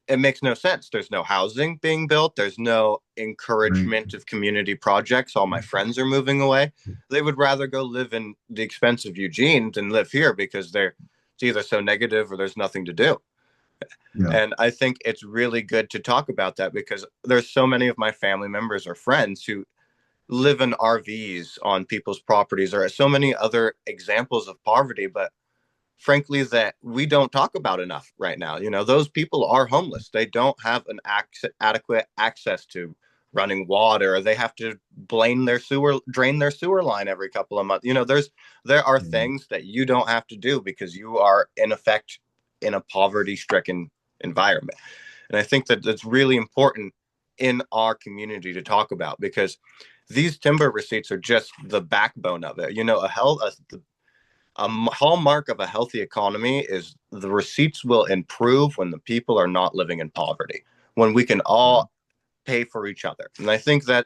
it makes no sense. There's no housing being built. There's no encouragement of community projects. All my friends are moving away. They would rather go live in the expensive Eugene than live here, because it's either so negative or there's nothing to do. Yeah. And I think it's really good to talk about that, because there's so many of my family members or friends who live in RVs on people's properties, or so many other examples of poverty, but frankly, that we don't talk about enough right now. Those people are homeless. They don't have an adequate access to running water. They have to drain their sewer line every couple of months. There are things that you don't have to do because you are in effect in a poverty-stricken environment. And I think that it's really important in our community to talk about, because these timber receipts are just the backbone of it. A hallmark of a healthy economy is the receipts will improve when the people are not living in poverty, when we can all pay for each other. And I think that,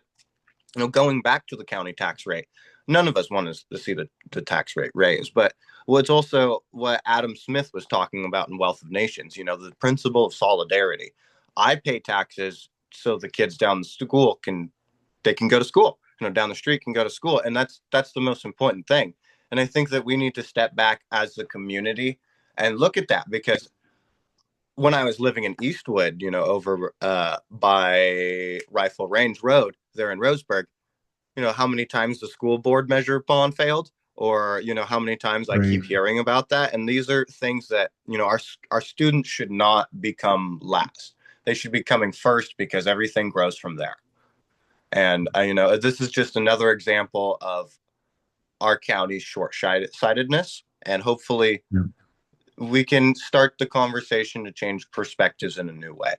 going back to the county tax rate, none of us want to see the tax rate raised. But it's also what Adam Smith was talking about in Wealth of Nations, the principle of solidarity. I pay taxes so the kids down the school can go to school, down the street can go to school. And that's the most important thing. And I think that we need to step back as a community and look at that, because when I was living in Eastwood, over by Rifle Range Road there in Roseburg, how many times the school board measure bond failed, or how many times I keep hearing about that. And these are things that our students should not become last. They should be coming first, because everything grows from there. And this is just another example of our county's short-sightedness, and hopefully we can start the conversation to change perspectives in a new way.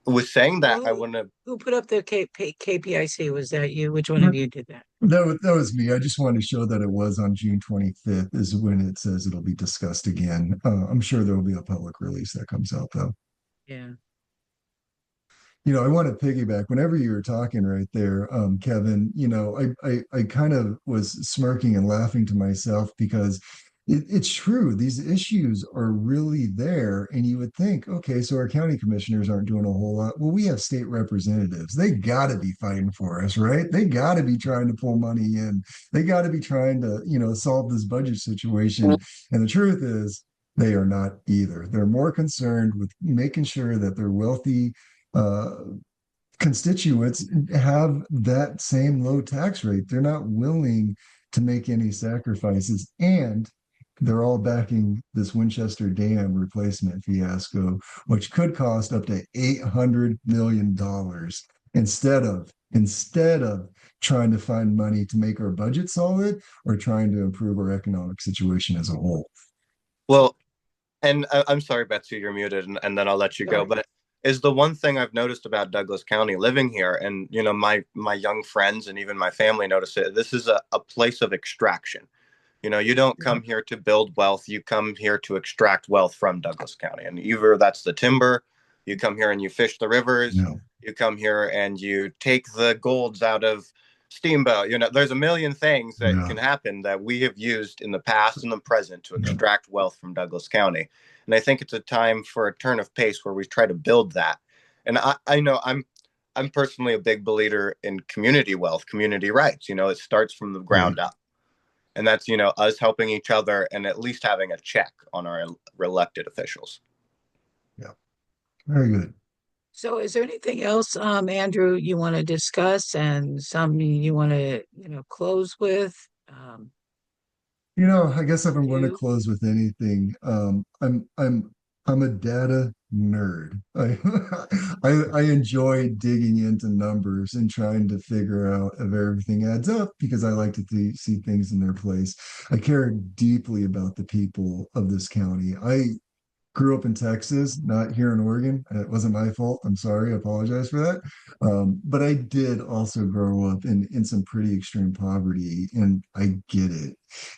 With saying that, I want to. Who put up the KPIC? Was that you? Which one of you did that? That was me. I just wanted to show that it was on June 25th is when it says it'll be discussed again. I'm sure there will be a public release that comes out, though. Yeah. I want to piggyback whenever you were talking right there, Kevin. I kind of was smirking and laughing to myself, because it's true. These issues are really there. And you would think, okay, so our county commissioners aren't doing a whole lot. Well, we have state representatives. They got to be fighting for us, right? They got to be trying to pull money in. They got to be trying to, solve this budget situation. And the truth is, they are not either. They're more concerned with making sure that their wealthy uh, constituents have that same low tax rate. They're not willing to make any sacrifices. And they're all backing this Winchester Dam replacement fiasco, which could cost up to $800 million, instead of trying to find money to make our budget solid or trying to improve our economic situation as a whole. Well, and I'm sorry, Betsy, you're muted, and then I'll let you go. But is the one thing I've noticed about Douglas County living here, and my young friends and even my family notice it, this is a place of extraction. You don't come here to build wealth, you come here to extract wealth from Douglas County. And either that's the timber, you come here and you fish the rivers, you come here and you take the golds out of Steamboat. There's a million things that can happen that we have used in the past and the present to extract wealth from Douglas County. And I think it's a time for a turn of pace where we try to build that. And I know I'm personally a big believer in community wealth, community rights. It starts from the ground up. And that's, us helping each other and at least having a check on our elected officials. Yeah, very good. So is there anything else, Andrew, you want to discuss, and something you want to, close with? I guess if I'm going to close with anything, I'm a data nerd. I enjoy digging into numbers and trying to figure out if everything adds up, because I like to see things in their place. I care deeply about the people of this county. I grew up in Texas, not here in Oregon. It wasn't my fault. I'm sorry. I apologize for that. But I did also grow up in some pretty extreme poverty, and I get it.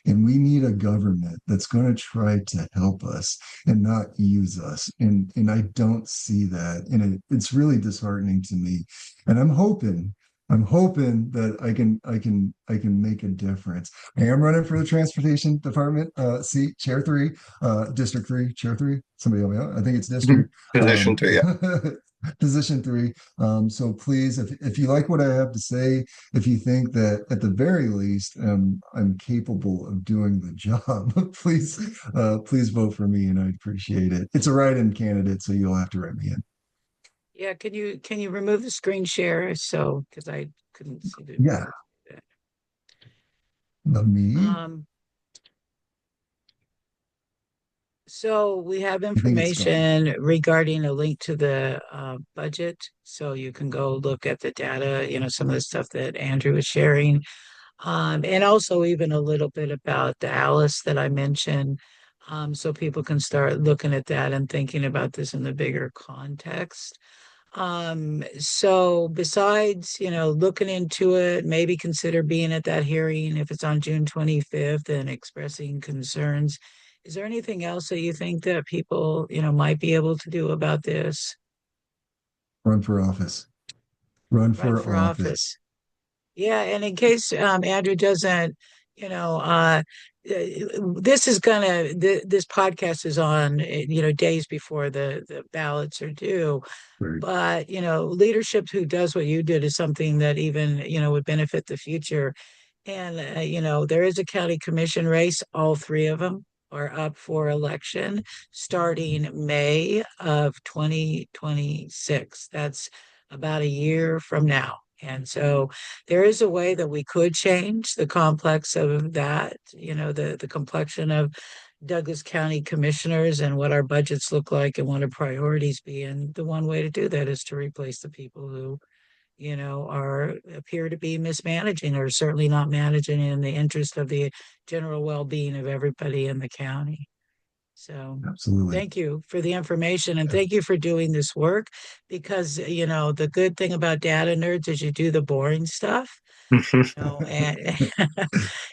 And we need a government that's going to try to help us and not use us. And I don't see that. And it's really disheartening to me. And I'm hoping that I can make a difference. I am running for the transportation department seat, chair 3, district 3, chair 3. Somebody help me out. I think it's district Position 3. Yeah. Position 3. So please, if you like what I have to say, if you think that at the very least I'm capable of doing the job, please vote for me, and I'd appreciate it. It's a write-in candidate, so you'll have to write me in. Yeah, can you remove the screen share, because I couldn't see the Yeah. Me. So we have information regarding a link to the budget, so you can go look at the data, some of the stuff that Andrew was sharing, and also even a little bit about the Alice that I mentioned, so people can start looking at that and thinking about this in the bigger context. So besides, looking into it, maybe consider being at that hearing if it's on June 25th and expressing concerns. Is there anything else that you think that people, might be able to do about this? Run for office. Run Run for for office. office. Yeah, and in case Andrew doesn't, you know, this is this podcast is on, days before the ballots are due. Right. But, leadership who does what you did is something that even, would benefit the future. And, there is a county commission race. All three of them are up for election starting May of 2026. That's about a year from now. And so there is a way that we could change the complex of that, the complexion of Douglas County commissioners and what our budgets look like and what our priorities be. And the one way to do that is to replace the people who, are appear to be mismanaging or certainly not managing in the interest of the general well-being of everybody in the county. So Absolutely. thank you for the information and thank you for doing this work because, the good thing about data nerds is you do the boring stuff. And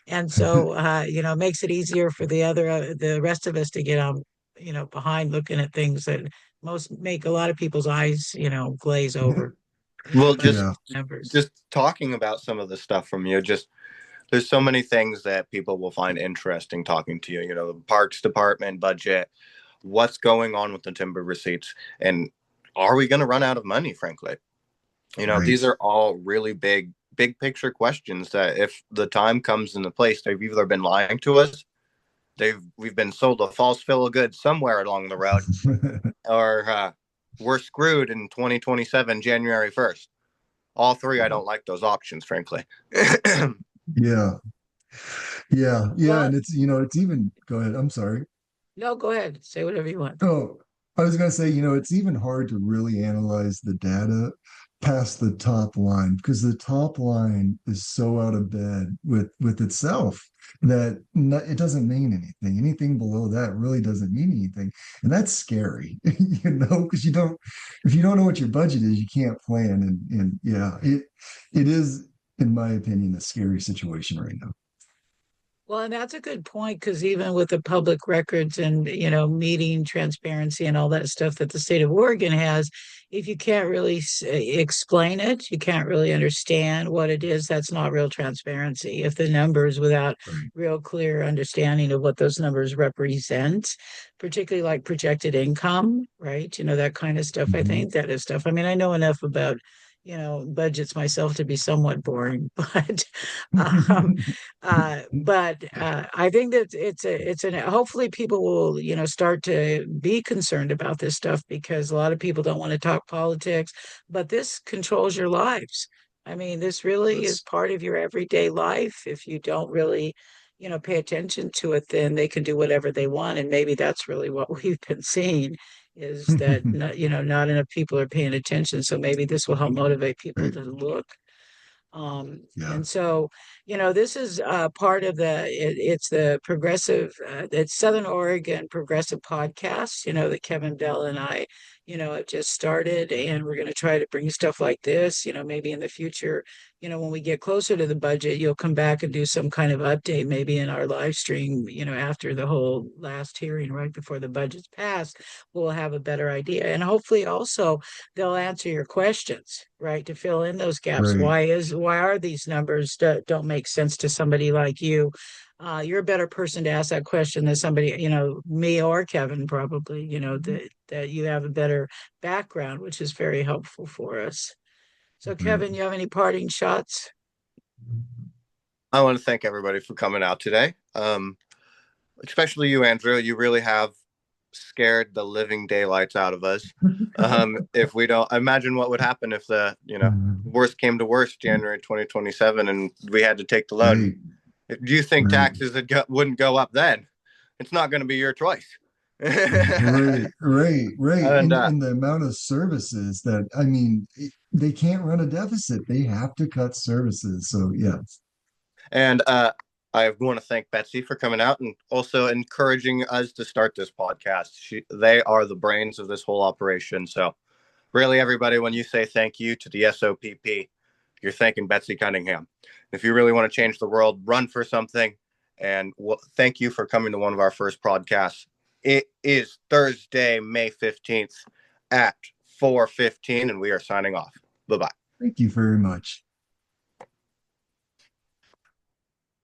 and so it makes it easier for the rest of us to get on, behind looking at things that most make a lot of people's eyes, glaze over when you Well, provide Yeah. numbers. just talking about some of the stuff from you, just there's so many things that people will find interesting talking to you. The Parks Department budget, what's going on with the timber receipts, and are we going to run out of money? Frankly, Right. these are all really big picture questions that, if the time comes into place, they've either been lying to us, we've been sold a false bill of goods somewhere along the road, or we're screwed in 2027 January 1st. All three, I don't like those options, frankly. Yeah. Yeah. Yeah. Well, And it's even, go ahead. I'm sorry. no, go ahead. Say whatever you want. Oh, I was going to say, it's even hard to really analyze the data past the top line because the top line is so out of bed with itself that it doesn't mean anything. Anything below that really doesn't mean anything. And that's scary, because if you don't know what your budget is, you can't plan. And yeah, it is, in my opinion, a scary situation right now. Well, and that's a good point because even with the public records and, meeting transparency and all that stuff that the state of Oregon has, if you can't really explain it, you can't really understand what it is, that's not real transparency. If the numbers without Right. real clear understanding of what those numbers represent, particularly like projected income, right? That kind of stuff. I Mhm. think that is stuff. I mean, I know enough about, budgets myself to be somewhat boring, but um, I think that it's an hopefully people will start to be concerned about this stuff because a lot of people don't want to talk politics, but this controls your lives. I mean, this really is Yes. part of your everyday life. If you don't really, pay attention to it, then they can do whatever they want, and maybe that's really what we've been seeing is that not enough people are paying attention. So maybe this will help motivate people Right. to look. Yeah. And so, this is part of it's the progressive, it's Southern Oregon Progressive Podcast, that Kevin Bell and I, have just started. And we're going to try to bring stuff like this, maybe in the future, when we get closer to the budget, you'll come back and do some kind of update, maybe in our live stream, after the whole last hearing, right before the budget's passed, we'll have a better idea. And hopefully also, they'll answer your questions, right? To fill in those gaps. Right. Why are these numbers don't make sense to somebody like you? You're a better person to ask that question than somebody, me or Kevin, probably, that you have a better background, which is very helpful for us. So, Right. Kevin, you have any parting shots? I want to thank everybody for coming out today. Especially you, Andrew. You really have scared the living daylights out of us. If we don't imagine what would happen if the worst came to worst, January 2027, and we had to take the loan. Right. Do you think Right. taxes wouldn't go up then? It's not going to be your choice. Right, right, right. and And the amount of services that, I mean, they can't run a deficit. They have to cut services. So, yeah. and I want to thank Betsy for coming out and also encouraging us to start this podcast. They are the brains of this whole operation. So Really, everybody, when you say thank you to the SOPP, you're thanking Betsy Cunningham. If you really want to change the world, run for something. And thank you for coming to one of our first podcasts. It is Thursday, May 15th at 4:15, and we are signing off. Bye-bye. Thank you very much.